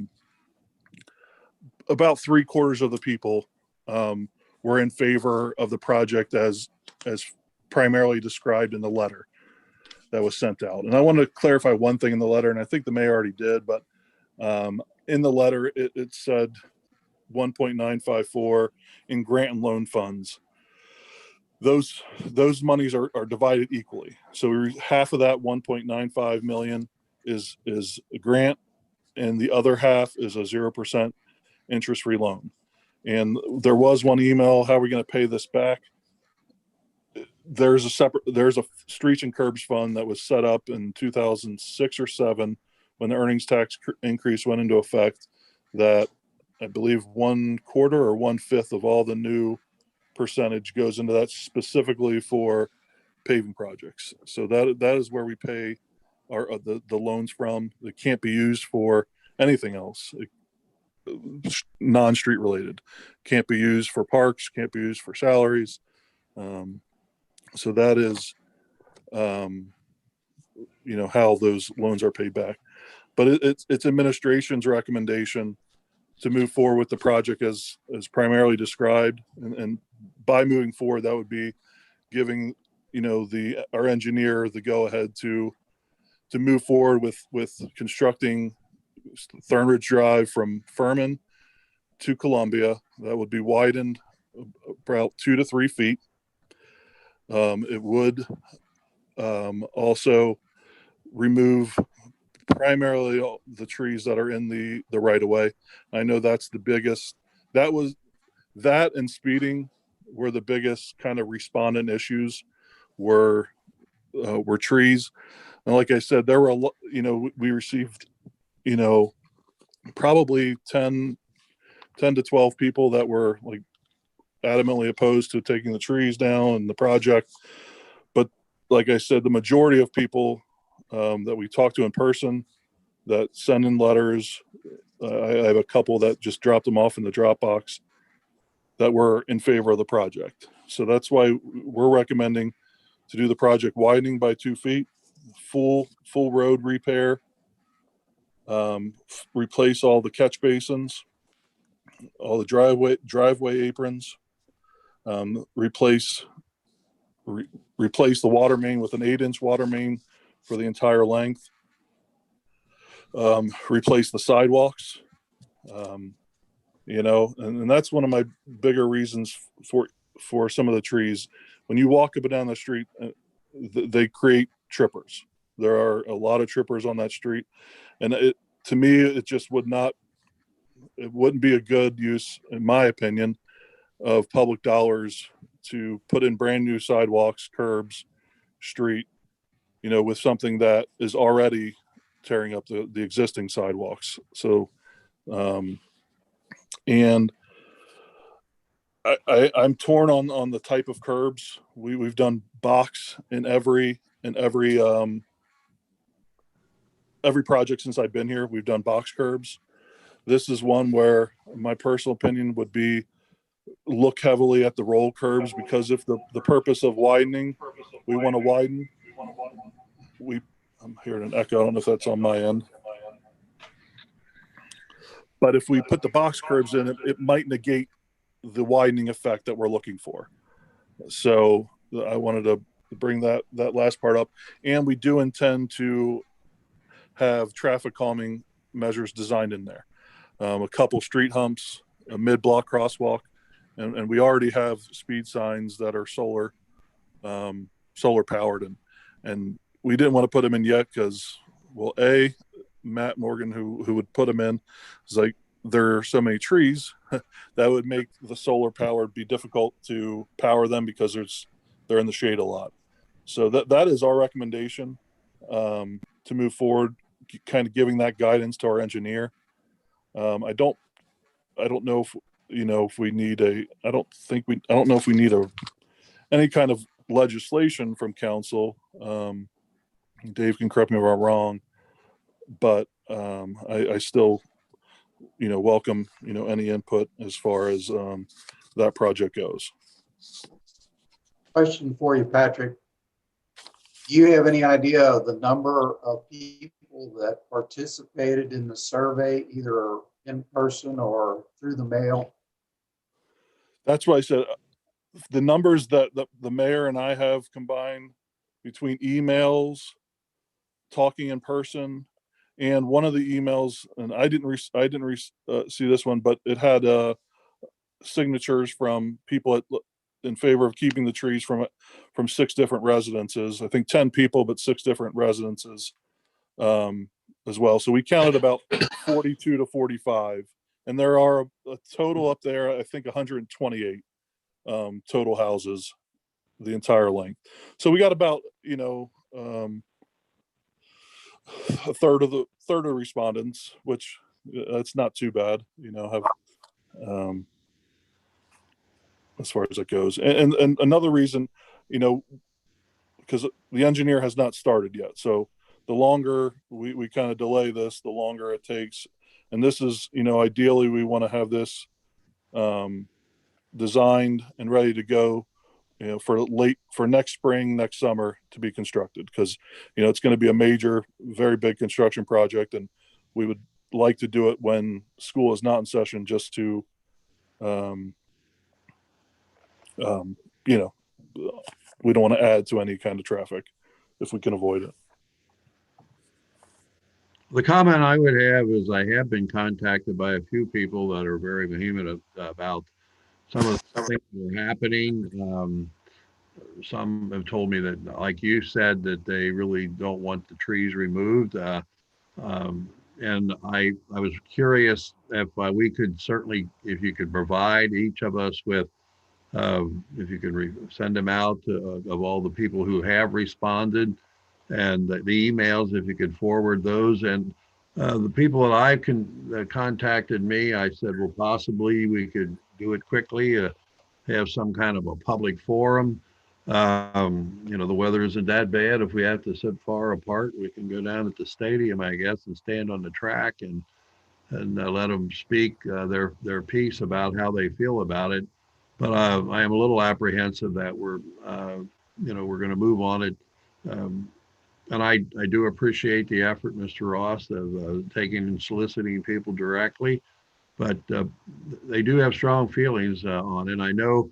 Speaker 4: 3/4 of the people were in favor of the project as primarily described in the letter that was sent out. And I want to clarify one thing in the letter, and I think the mayor already did, but in the letter, it said 1.954 in grant and loan funds. Those monies are divided equally. So half of that 1.95 million is a grant, and the other half is a 0% interest-free loan. And there was one email, how are we going to pay this back? There's a streets and curbs fund that was set up in 2006 or 7 when the earnings tax increase went into effect, that I believe 1/4 or 1/5 of all the new percentage goes into that specifically for paving projects. So that is where we pay the loans from. It can't be used for anything else. Non-street related. Can't be used for parks, can't be used for salaries. So that is, how those loans are paid back. But it's administration's recommendation to move forward with the project as primarily described. And by moving forward, that would be giving, our engineer the go ahead to move forward with constructing Thornridge Drive from Furman to Columbia. That would be widened about 2 to 3 feet. It would also remove primarily all the trees that are in the right of way. I know that's the biggest, that and speeding were the biggest kind of respondent issues were trees. And like I said, there were a lot, we received, probably 10 to 12 people that were like adamantly opposed to taking the trees down and the project. But like I said, the majority of people that we talked to in person that send in letters, I have a couple that just dropped them off in the Dropbox that were in favor of the project. So that's why we're recommending to do the project widening by 2 feet, full road repair, replace all the catch basins, all the driveway aprons, replace the water main with an 8-inch water main for the entire length, replace the sidewalks, and that's one of my bigger reasons for some of the trees. When you walk up and down the street, they create trippers. There are a lot of trippers on that street, and to me, it just wouldn't be a good use, in my opinion, of public dollars to put in brand new sidewalks, curbs, street, with something that is already tearing up the existing sidewalks. So, and I'm torn on the type of curbs. We've done box in every project since I've been here. We've done box curbs. This is one where my personal opinion would be look heavily at the roll curbs, because if the purpose of widening, we want to widen. I'm hearing an echo. I don't know if that's on my end. But if we put the box curbs in, it might negate the widening effect that we're looking for. So I wanted to bring that last part up. And we do intend to have traffic calming measures designed in there. A couple street humps, a mid-block crosswalk, and we already have speed signs that are solar powered, and we didn't want to put them in yet because, well, Matt Morgan, who would put them in, is like, there are so many trees that would make the solar powered be difficult to power them because they're in the shade a lot. So that is our recommendation to move forward, kind of giving that guidance to our engineer. I don't know if we need I don't know if we need any kind of legislation from council. Dave can correct me if I'm wrong, but I still, welcome, any input as far as that project goes.
Speaker 5: Question for you, Patrick. Do you have any idea of the number of people that participated in the survey, either in person or through the mail?
Speaker 4: That's why I said the numbers that the mayor and I have combined between emails, talking in person, and one of the emails, and I didn't see this one, but it had signatures from people in favor of keeping the trees from 6 different residences. I think 10 people, but 6 different residences as well. So we counted about 42 to 45, and there are a total up there, I think 128 total houses, the entire length. So we got about, a third of respondents, which that's not too bad, have as far as it goes. And another reason, because the engineer has not started yet. So the longer we kind of delay this, the longer it takes. And this is, ideally we want to have this designed and ready to go, for next spring, next summer to be constructed, because, it's going to be a major, very big construction project. And we would like to do it when school is not in session, just to, you know, we don't want to add to any kind of traffic if we can avoid it.
Speaker 3: The comment I would have is I have been contacted by a few people that are very vehement about some of the things that are happening. Some have told me that, like you said, that they really don't want the trees removed. And I was curious if we could certainly, if you could provide each of us with, if you could send them out of all the people who have responded, and the emails, if you could forward those. And the people that that contacted me, I said, well, possibly we could do it quickly, have some kind of a public forum. You know, the weather isn't that bad. If we have to sit far apart, we can go down at the stadium, I guess, and stand on the track and let them speak their piece about how they feel about it. But I am a little apprehensive that we're going to move on it. And I do appreciate the effort, Mr. Ross, of taking and soliciting people directly, but they do have strong feelings on it. I know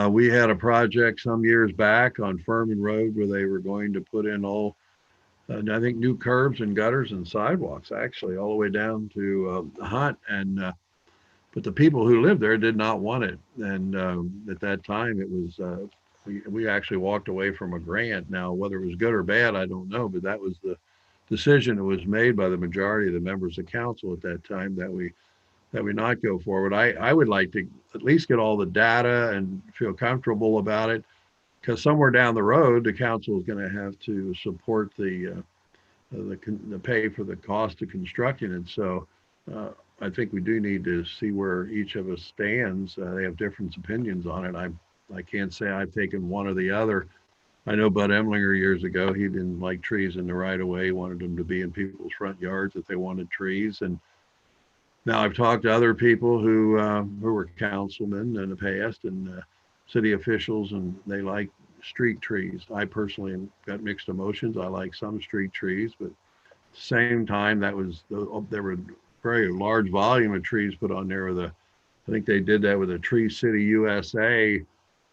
Speaker 3: we had a project some years back on Furman Road where they were going to put in all, I think, new curbs and gutters and sidewalks, actually, all the way down to Hunt. And but the people who lived there did not want it. And at that time, it was we actually walked away from a grant. Now, whether it was good or bad, I don't know, but that was the decision that was made by the majority of the members of council at that time, that we not go forward. I would like to at least get all the data and feel comfortable about it, because somewhere down the road, the council is going to have to support the pay for the cost of constructing it. So I think we do need to see where each of us stands. They have different opinions on it. I can't say I've taken one or the other. I know Bud Emlinger years ago, he didn't like trees in the right of way. He wanted them to be in people's front yards if they wanted trees. And now I've talked to other people who were councilmen in the past and city officials, and they like street trees. I personally have got mixed emotions. I like some street trees, but at the same time, there were very large volume of trees put on there with I think they did that with a Tree City USA,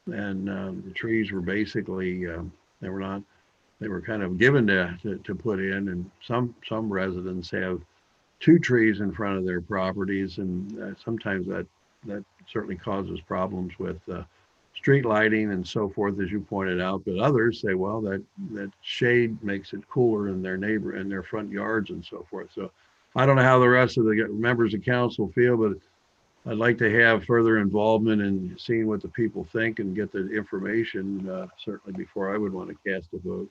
Speaker 3: and the trees were basically they were kind of given to put in, and some residents have 2 trees in front of their properties, and sometimes that certainly causes problems with street lighting and so forth, as you pointed out. But others say, well, that shade makes it cooler in their front yards and so forth. So I don't know how the rest of the members of council feel, but I'd like to have further involvement in seeing what the people think and get the information, certainly before I would want to cast a vote.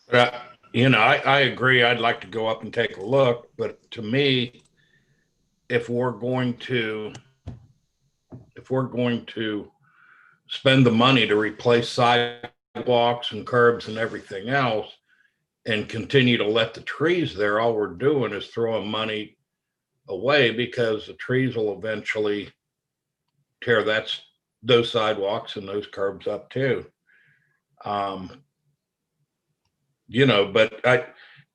Speaker 10: I agree. I'd like to go up and take a look, but to me, if we're going to spend the money to replace sidewalks and curbs and everything else and continue to let the trees there, all we're doing is throwing money away, because the trees will eventually tear those sidewalks and those curbs up too. But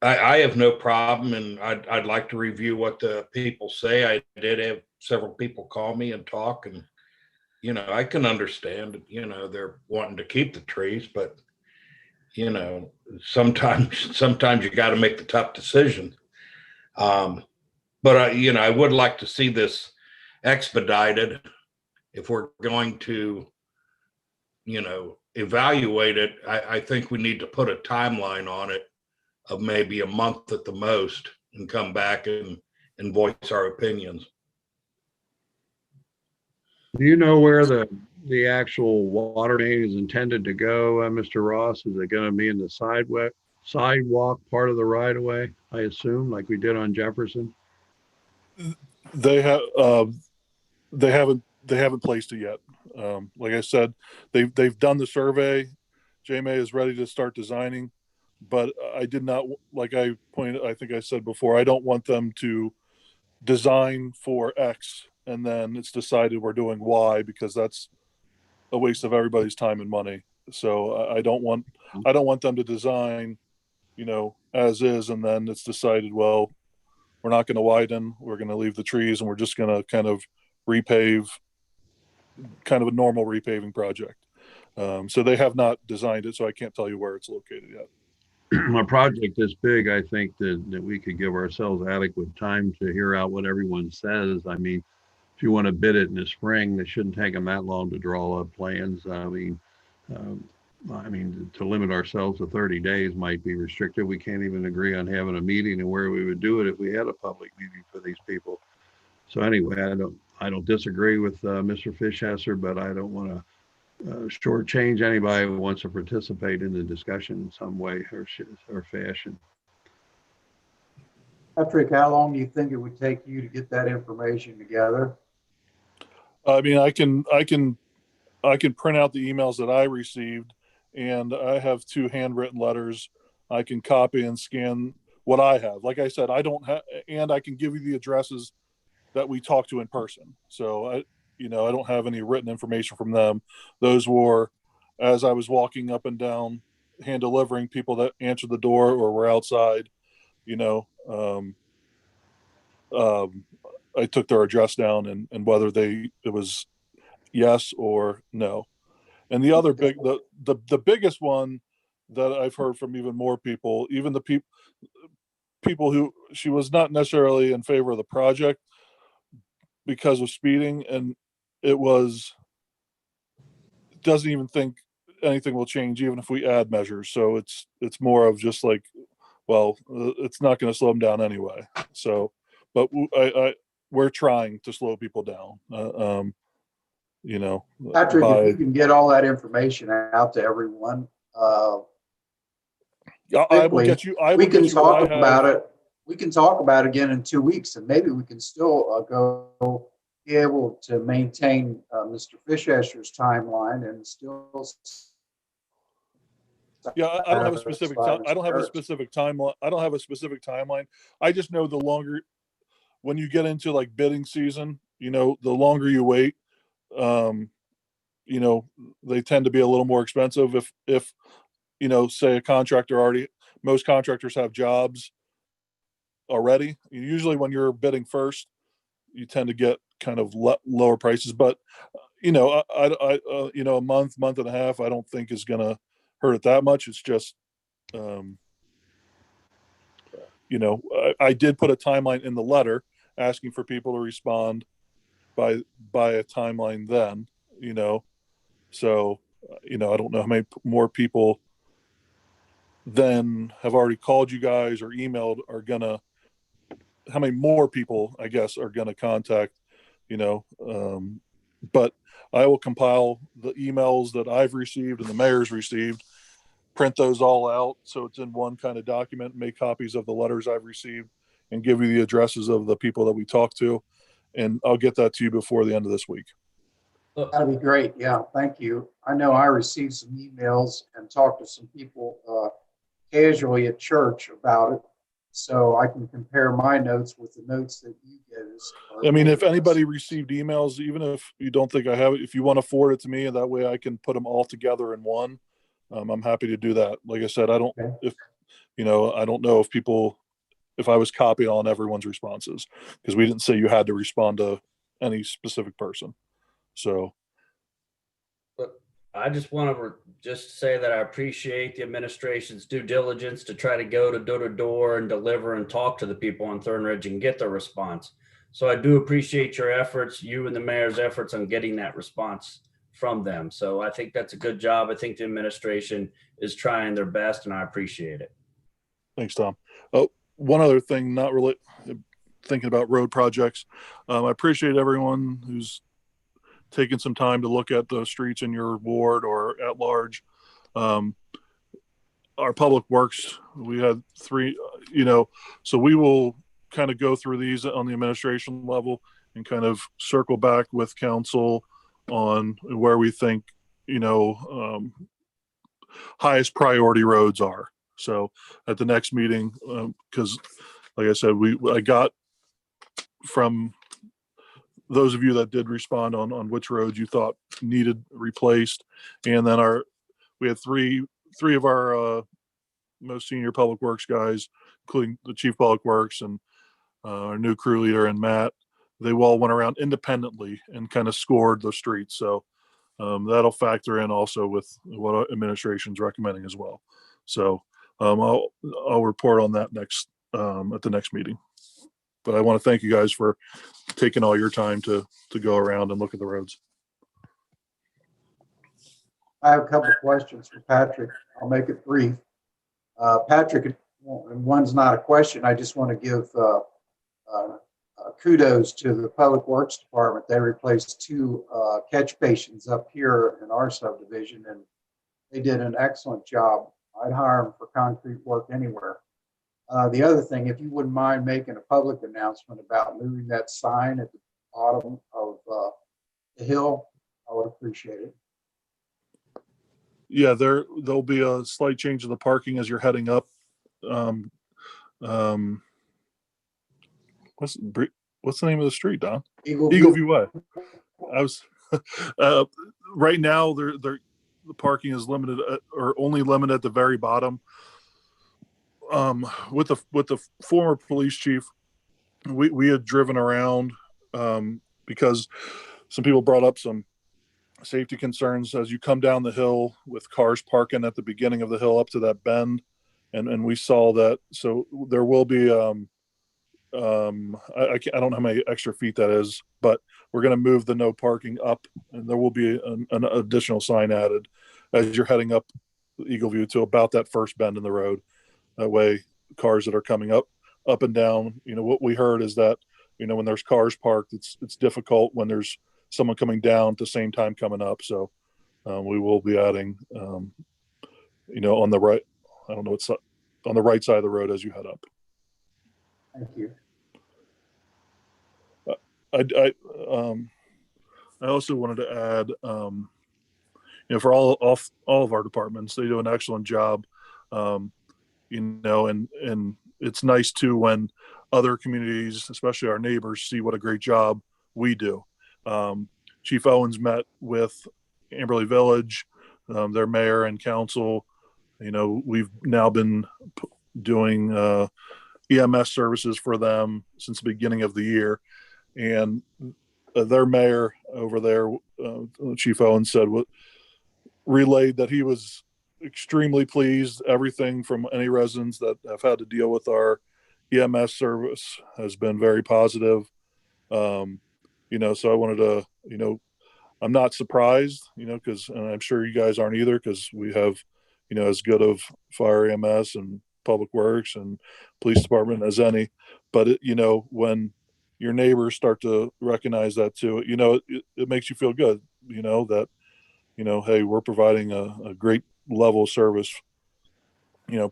Speaker 10: I have no problem, and I'd like to review what the people say. I did have several people call me and talk, and I can understand, they're wanting to keep the trees, but sometimes you got to make the tough decision. But I would like to see this expedited. If we're going to, evaluate it, I think we need to put a timeline on it of maybe a month at the most, and come back and voice our opinions.
Speaker 3: Do you know where the actual water main is intended to go, Mr. Ross? Is it going to be in the sidewalk part of the right of way, I assume, like we did on Jefferson?
Speaker 4: They haven't placed it yet. Like I said, they've done the survey. JMA is ready to start designing, but I did not, I think I said before, I don't want them to design for X and then it's decided we're doing Y, because that's a waste of everybody's time and money. So I don't want them to design, as is, and then it's decided, well, we're not going to widen, we're going to leave the trees, and we're just going to kind of repave, kind of a normal repaving project. So they have not designed it, so I can't tell you where it's located yet.
Speaker 3: A project this big, I think that we could give ourselves adequate time to hear out what everyone says. I mean, if you want to bid it in the spring, it shouldn't take them that long to draw up plans. I mean, to limit ourselves to 30 days might be restrictive. We can't even agree on having a meeting and where we would do it if we had a public meeting for these people. So anyway, I don't disagree with Mr. Fishesser, but I don't want to shortchange anybody who wants to participate in the discussion in some way or fashion.
Speaker 5: Patrick, how long do you think it would take you to get that information together?
Speaker 4: I mean, I can print out the emails that I received, and I have 2 handwritten letters. I can copy and scan what I have. Like I said, I don't have, and I can give you the addresses that we talked to in person. So I don't have any written information from them. Those were, as I was walking up and down, hand delivering, people that answered the door or were outside, I took their address down and whether it was yes or no. And the other the biggest one that I've heard from even more people, even the people who, she was not necessarily in favor of the project because of speeding, and doesn't even think anything will change even if we add measures. So it's more of just like, well, it's not going to slow them down anyway. So, but we're trying to slow people down.
Speaker 5: Patrick, if you can get all that information out to everyone,
Speaker 4: I will get you.
Speaker 5: We can talk about it. We can talk about it again in 2 weeks, and maybe we can still be able to maintain Mr. Fishesser's timeline and still.
Speaker 4: Yeah, I don't have a specific time. I don't have a specific timeline. I don't have a specific timeline. I just know the longer, when you get into like bidding season, the longer you wait, they tend to be a little more expensive. If say a contractor most contractors have jobs already. Usually when you're bidding first, you tend to get kind of lower prices, but a month and a half, I don't think is going to hurt it that much. It's just, I did put a timeline in the letter asking for people to respond by a timeline then, so, I don't know how many more people then have already called you guys or emailed how many more people, I guess, are going to contact, but I will compile the emails that I've received and the mayor's received, print those all out so it's in one kind of document, make copies of the letters I've received, and give you the addresses of the people that we talked to. And I'll get that to you before the end of this week.
Speaker 5: That'd be great. Yeah, thank you. I know I received some emails and talked to some people casually at church about it, so I can compare my notes with the notes that you get.
Speaker 4: I mean, if anybody received emails, even if you don't think I have it, if you want to forward it to me, and that way I can put them all together in one, I'm happy to do that. Like I said, I don't know if I was copied on everyone's responses, because we didn't say you had to respond to any specific person. So
Speaker 12: I just want to just say that I appreciate the administration's due diligence to try to go to door to door and deliver and talk to the people on Thornridge and get the response. So I do appreciate your efforts, you and the mayor's efforts on getting that response from them. So I think that's a good job. I think the administration is trying their best, and I appreciate it.
Speaker 4: Thanks, Tom. Oh, one other thing, not really thinking about road projects. I appreciate everyone who's taking some time to look at the streets in your ward or at large. Our public works, we had 3, so we will kind of go through these on the administration level and kind of circle back with council on where we think, highest priority roads are. So at the next meeting, because like I said, I got from those of you that did respond on which roads you thought needed replaced. And then we had three of our most senior public works guys, including the chief public works and our new crew leader and Matt. They all went around independently and kind of scored the streets. So that'll factor in also with what our administration's recommending as well. So I'll report on that next at the next meeting. But I want to thank you guys for taking all your time to go around and look at the roads.
Speaker 5: I have a couple of questions for Patrick. I'll make it brief. Patrick, and one's not a question. I just want to give kudos to the Public Works Department. They replaced 2 catch basins up here in our subdivision, and they did an excellent job. I'd hire them for concrete work anywhere. The other thing, if you wouldn't mind making a public announcement about moving that sign at the bottom of the hill, I would appreciate it.
Speaker 4: Yeah, there'll be a slight change in the parking as you're heading up. What's the name of the street, Don? Eagle View Way. I was right now. The parking is limited or only limited at the very bottom. With the former police chief, we had driven around because some people brought up some safety concerns as you come down the hill with cars parking at the beginning of the hill up to that bend, and we saw that. So there will be I don't know how many extra feet that is, but we're going to move the no parking up, and there will be an additional sign added as you're heading up Eagle View to about that first bend in the road. That way, cars that are coming up and down, what we heard is that, when there's cars parked, it's difficult when there's someone coming down at the same time coming up. So we will be adding, on the right, I don't know, it's on the right side of the road as you head up.
Speaker 5: Thank you.
Speaker 4: I also wanted to add, for all of our departments, they do an excellent job. And it's nice too when other communities, especially our neighbors, see what a great job we do. Chief Owens met with Amberley Village, their mayor and council. We've now been doing EMS services for them since the beginning of the year, and their mayor over there, Chief Owens, said relayed that he was extremely pleased. Everything from any residents that have had to deal with our EMS service has been very positive. So I wanted to, I'm not surprised, because, and I'm sure you guys aren't either, because we have, as good of fire EMS and public works and police department as any, but when your neighbors start to recognize that too, it makes you feel good, that, hey, we're providing a great level of service,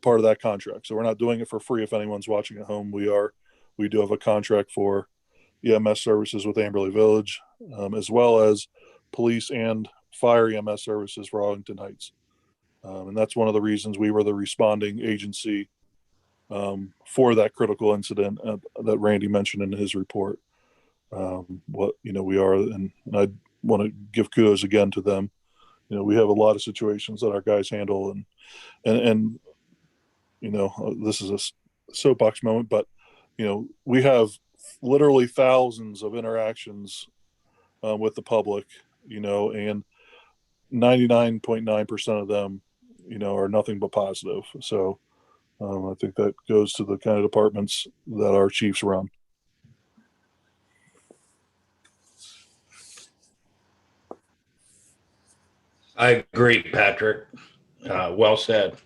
Speaker 4: part of that contract. So we're not doing it for free. If anyone's watching at home, we do have a contract for EMS services with Amberley Village, as well as police and fire EMS services for Arlington Heights. And that's one of the reasons we were the responding agency for that critical incident that Randy mentioned in his report. We are, and I want to give kudos again to them. We have a lot of situations that our guys handle, and this is a soapbox moment, but we have literally thousands of interactions with the public, and 99.9% of them, are nothing but positive. So I think that goes to the kind of departments that our chiefs run.
Speaker 10: I agree, Patrick. Well said.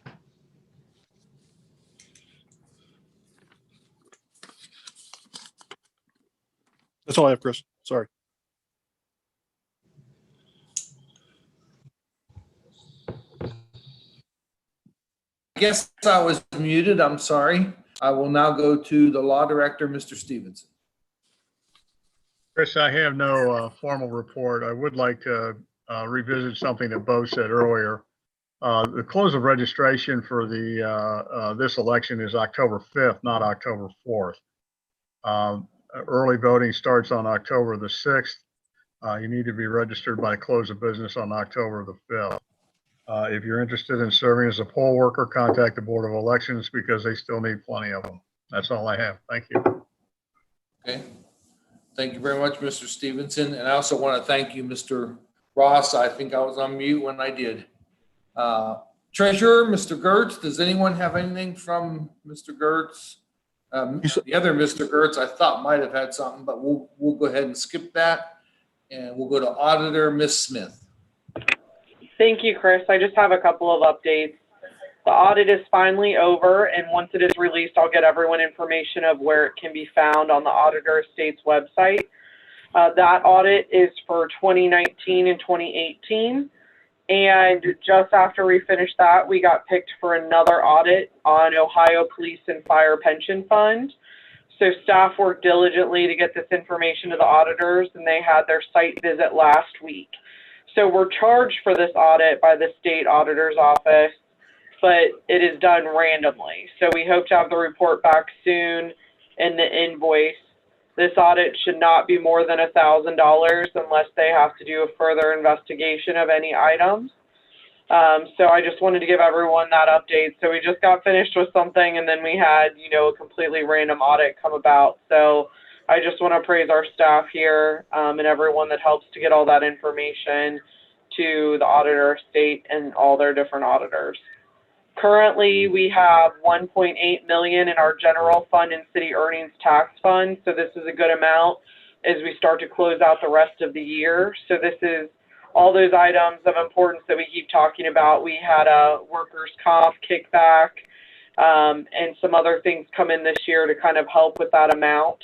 Speaker 4: That's all I have, Chris. Sorry.
Speaker 1: I guess I was muted. I'm sorry. I will now go to the law director, Mr. Stevenson.
Speaker 13: Chris, I have no formal report. I would like to revisit something that Bo said earlier. The close of registration for this election is October 5th, not October 4th. Early voting starts on October the 6th. You need to be registered by close of business on October the 5th. If you're interested in serving as a poll worker, contact the Board of Elections because they still need plenty of them. That's all I have. Thank you.
Speaker 1: Okay. Thank you very much, Mr. Stevenson. And I also want to thank you, Mr. Ross. I think I was on mute when I did. Treasurer, Mr. Gertz, does anyone have anything from Mr. Gertz? The other Mr. Gertz I thought might have had something, but we'll go ahead and skip that. And we'll go to Auditor, Ms. Smith.
Speaker 14: Thank you, Chris. I just have a couple of updates. The audit is finally over, and once it is released, I'll get everyone information of where it can be found on the Auditor Estates website. That audit is for 2019 and 2018. And just after we finished that, we got picked for another audit on Ohio Police and Fire Pension Fund. So staff worked diligently to get this information to the auditors, and they had their site visit last week. So we're charged for this audit by the state auditor's office, but it is done randomly. So we hope to have the report back soon and the invoice. This audit should not be more than $1,000 unless they have to do a further investigation of any items. So I just wanted to give everyone that update. So we just got finished with something, and then we had, a completely random audit come about. So I just want to praise our staff here and everyone that helps to get all that information to the auditor state and all their different auditors. Currently, we have $1.8 million in our general fund and city earnings tax fund. So this is a good amount as we start to close out the rest of the year. So this is all those items of importance that we keep talking about. We had a workers' comp kickback and some other things come in this year to kind of help with that amount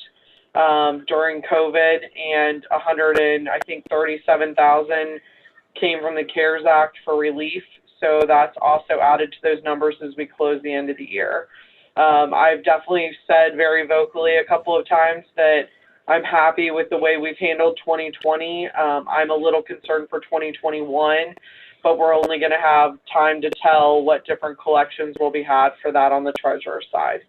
Speaker 14: during COVID, and $137,000 came from the CARES Act for relief. So that's also added to those numbers as we close the end of the year. I've definitely said very vocally a couple of times that I'm happy with the way we've handled 2020. I'm a little concerned for 2021, but we're only going to have time to tell what different collections will be had for that on the treasurer's side.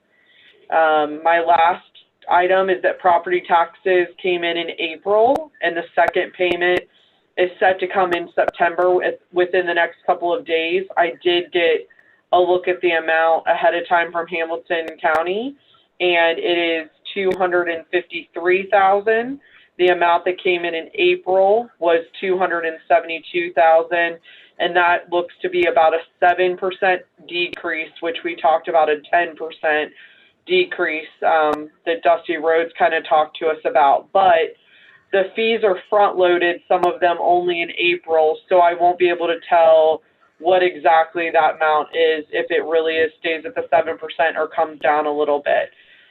Speaker 14: My last item is that property taxes came in April, and the second payment is set to come in September within the next couple of days. I did get a look at the amount ahead of time from Hamilton County, and it is $253,000. The amount that came in April was $272,000, and that looks to be about a 7% decrease, which we talked about a 10% decrease that Dusty Rhodes kind of talked to us about. But the fees are front loaded, some of them only in April, so I won't be able to tell what exactly that amount is, if it really stays at the 7% or comes down a little bit.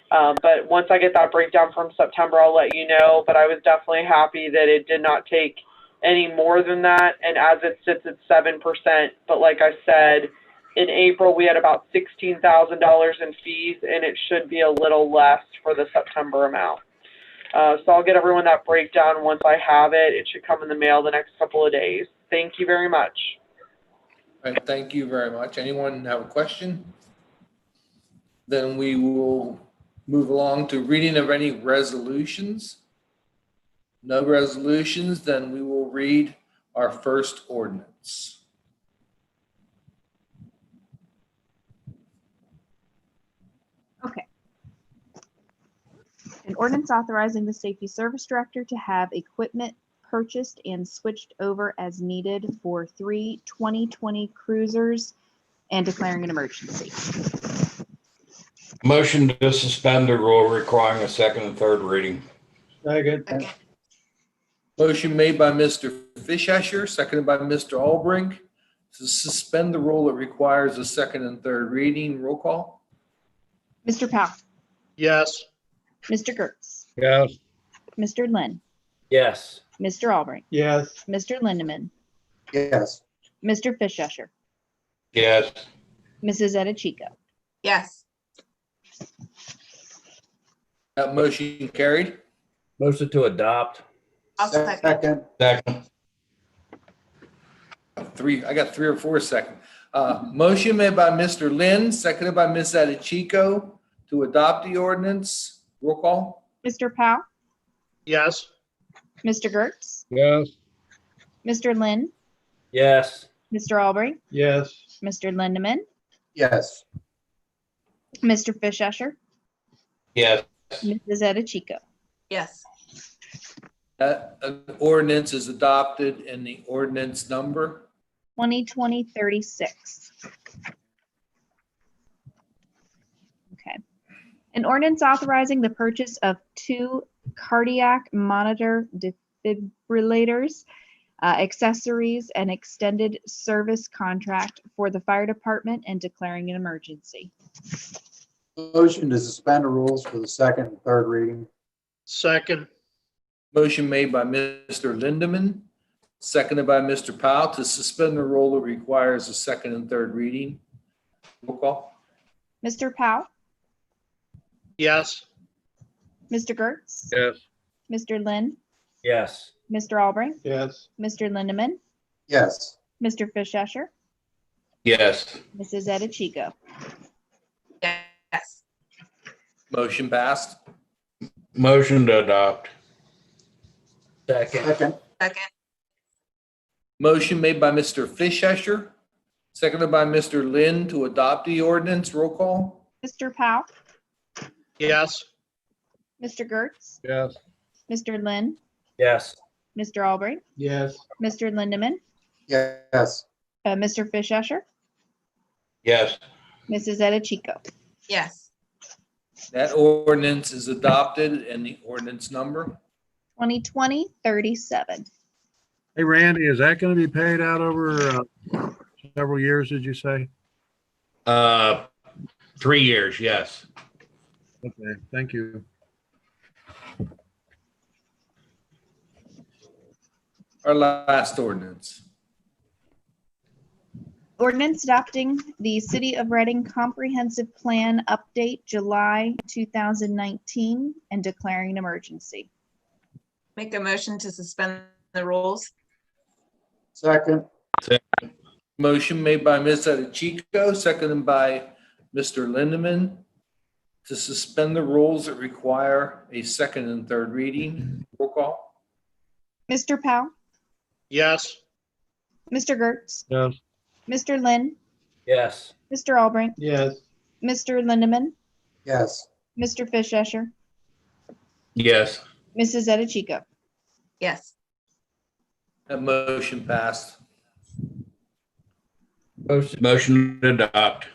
Speaker 14: But once I get that breakdown from September, I'll let you know. But I was definitely happy that it did not take any more than that, and as it sits at 7%. But like I said, in April, we had about $16,000 in fees, and it should be a little less for the September amount. So I'll get everyone that breakdown once I have it. It should come in the mail the next couple of days. Thank you very much.
Speaker 1: All right, thank you very much. Anyone have a question? Then we will move along to reading of any resolutions. No resolutions, then we will read our first ordinance.
Speaker 2: Okay. An ordinance authorizing the Safety Service Director to have equipment purchased and switched over as needed for 3 2020 cruisers and declaring an emergency.
Speaker 10: Motion to suspend the rule requiring a second and third reading.
Speaker 5: Second.
Speaker 1: Motion made by Mr. Fischescher, seconded by Mr. Albrecht to suspend the rule that requires a second and third reading. Roll call.
Speaker 2: Mr. Powell.
Speaker 7: Yes.
Speaker 2: Mr. Gertz.
Speaker 11: Yes.
Speaker 2: Mr. Lynn.
Speaker 12: Yes.
Speaker 2: Mr. Albrecht.
Speaker 5: Yes.
Speaker 2: Mr. Lindeman.
Speaker 5: Yes.
Speaker 2: Mr. Fischescher.
Speaker 10: Yes.
Speaker 2: Mrs. Edichico.
Speaker 9: Yes.
Speaker 1: That motion carried.
Speaker 12: Motion to adopt.
Speaker 9: I'll second.
Speaker 5: Second.
Speaker 10: Second.
Speaker 1: I got 3 or 4 seconds. Motion made by Mr. Lynn, seconded by Ms. Edichico to adopt the ordinance. Roll call.
Speaker 2: Mr. Powell.
Speaker 7: Yes.
Speaker 2: Mr. Gertz.
Speaker 11: Yes.
Speaker 2: Mr. Lynn.
Speaker 12: Yes.
Speaker 2: Mr. Albrecht,
Speaker 11: Yes.
Speaker 2: Mr. Lindeman,
Speaker 5: Yes.
Speaker 2: Mr. Fischesser,
Speaker 10: Yes.
Speaker 2: Mrs. Edichico.
Speaker 9: Yes.
Speaker 1: That ordinance is adopted and the ordinance number
Speaker 2: 2020-36. Okay. An ordinance authorizing the purchase of 2 cardiac monitor defibrillators, accessories, and extended service contract for the fire department and declaring an emergency.
Speaker 5: Motion to suspend the rules for the second and third reading.
Speaker 7: Second.
Speaker 1: motion made by Mr. Lindeman, seconded by Mr. Powell to suspend the rule that requires a second and third reading. Roll call.
Speaker 2: Mr. Powell,
Speaker 7: Yes.
Speaker 2: Mr. Gertz,
Speaker 3: Yes.
Speaker 2: Mr. Lynn,
Speaker 12: Yes.
Speaker 2: Mr. Albrecht,
Speaker 11: Yes.
Speaker 2: Mr. Lindeman,
Speaker 5: Yes.
Speaker 2: Mr. Fischesser,
Speaker 10: Yes.
Speaker 2: Mrs. Edichico.
Speaker 9: Yes.
Speaker 1: Motion passed.
Speaker 10: Motion to adopt.
Speaker 12: Second.
Speaker 5: Second.
Speaker 9: Second.
Speaker 1: Motion made by Mr. Fischesser, seconded by Mr. Lynn to adopt the ordinance. Roll call.
Speaker 2: Mr. Powell,
Speaker 7: Yes.
Speaker 2: Mr. Gertz,
Speaker 11: Yes.
Speaker 2: Mr. Lynn,
Speaker 12: Yes.
Speaker 2: Mr. Albrecht,
Speaker 11: Yes.
Speaker 2: Mr. Lindeman,
Speaker 5: Yes.
Speaker 2: Mr. Fischesser,
Speaker 10: Yes.
Speaker 2: Mrs. Edichico.
Speaker 9: Yes.
Speaker 1: That ordinance is adopted and the ordinance number
Speaker 2: 2020-37.
Speaker 3: Hey, Randy, is that going to be paid out over several years, did you say?
Speaker 10: 3 years, yes.
Speaker 3: Okay, thank you.
Speaker 1: our last ordinance.
Speaker 2: Ordinance adopting the City of Reading Comprehensive Plan Update July 2019 and declaring an emergency.
Speaker 9: Make a motion to suspend the rules.
Speaker 5: Second.
Speaker 1: Motion made by Ms. Edichico, seconded by Mr. Lindeman to suspend the rules that require a second and third reading. Roll call.
Speaker 2: Mr. Powell,
Speaker 7: Yes.
Speaker 2: Mr. Gertz,
Speaker 3: Yes.
Speaker 2: Mr. Lynn,
Speaker 12: Yes.
Speaker 2: Mr. Albrecht,
Speaker 11: Yes.
Speaker 2: Mr. Lindeman,
Speaker 5: Yes.
Speaker 2: Mr. Fischesser,
Speaker 10: Yes.
Speaker 2: Mrs. Edichico.
Speaker 9: Yes.
Speaker 1: That motion passed.
Speaker 10: Motion to adopt.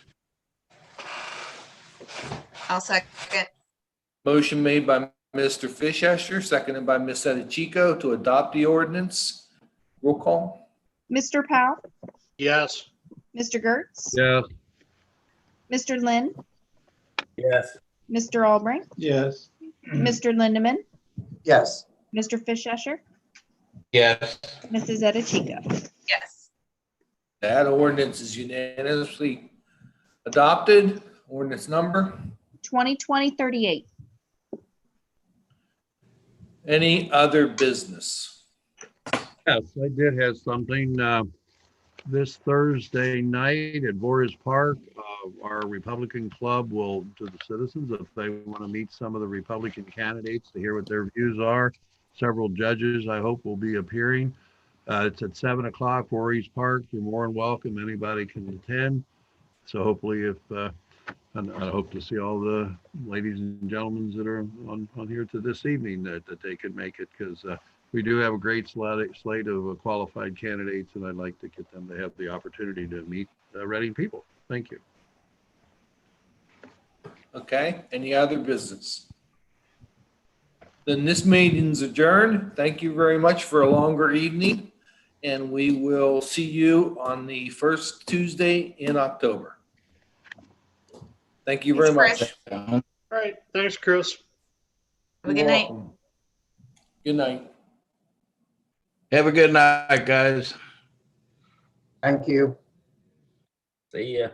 Speaker 9: I'll second.
Speaker 1: Motion made by Mr. Fischesser, seconded by Ms. Edichico to adopt the ordinance. Roll call.
Speaker 2: Mr. Powell,
Speaker 7: Yes.
Speaker 2: Mr. Gertz,
Speaker 3: Yes.
Speaker 2: Mr. Lynn,
Speaker 12: Yes.
Speaker 2: Mr. Albrecht,
Speaker 11: Yes.
Speaker 2: Mr. Lindeman,
Speaker 5: Yes.
Speaker 2: Mr. Fischesser,
Speaker 10: Yes.
Speaker 2: Mrs. Edichico.
Speaker 9: Yes.
Speaker 1: That ordinance is unanimously adopted. Ordinance number.
Speaker 2: 2020-38.
Speaker 1: Any other business?
Speaker 3: Yes, I did have something. This Thursday night at Boris Park, our Republican club will, to the citizens, if they want to meet some of the Republican candidates to hear what their views are. Several judges, I hope, will be appearing. It's at 7 o'clock, Boris Park. You're more than welcome. Anybody can attend. So hopefully and I hope to see all the ladies and gentlemen that are on here to this evening that they could make it, because we do have a great slate of qualified candidates, and I'd like to get them to have the opportunity to meet Reading people. Thank you.
Speaker 1: Okay, any other business? Then this meeting's adjourned. Thank you very much for a longer evening, and we will see you on the first Tuesday in October. Thank you very
Speaker 9: Thanks,
Speaker 1: much.
Speaker 9: Chris.
Speaker 7: All right. Thanks, Chris.
Speaker 9: Have a good night.
Speaker 1: Welcome. Good night.
Speaker 10: Have a good night, guys.
Speaker 5: Thank you.
Speaker 12: See ya.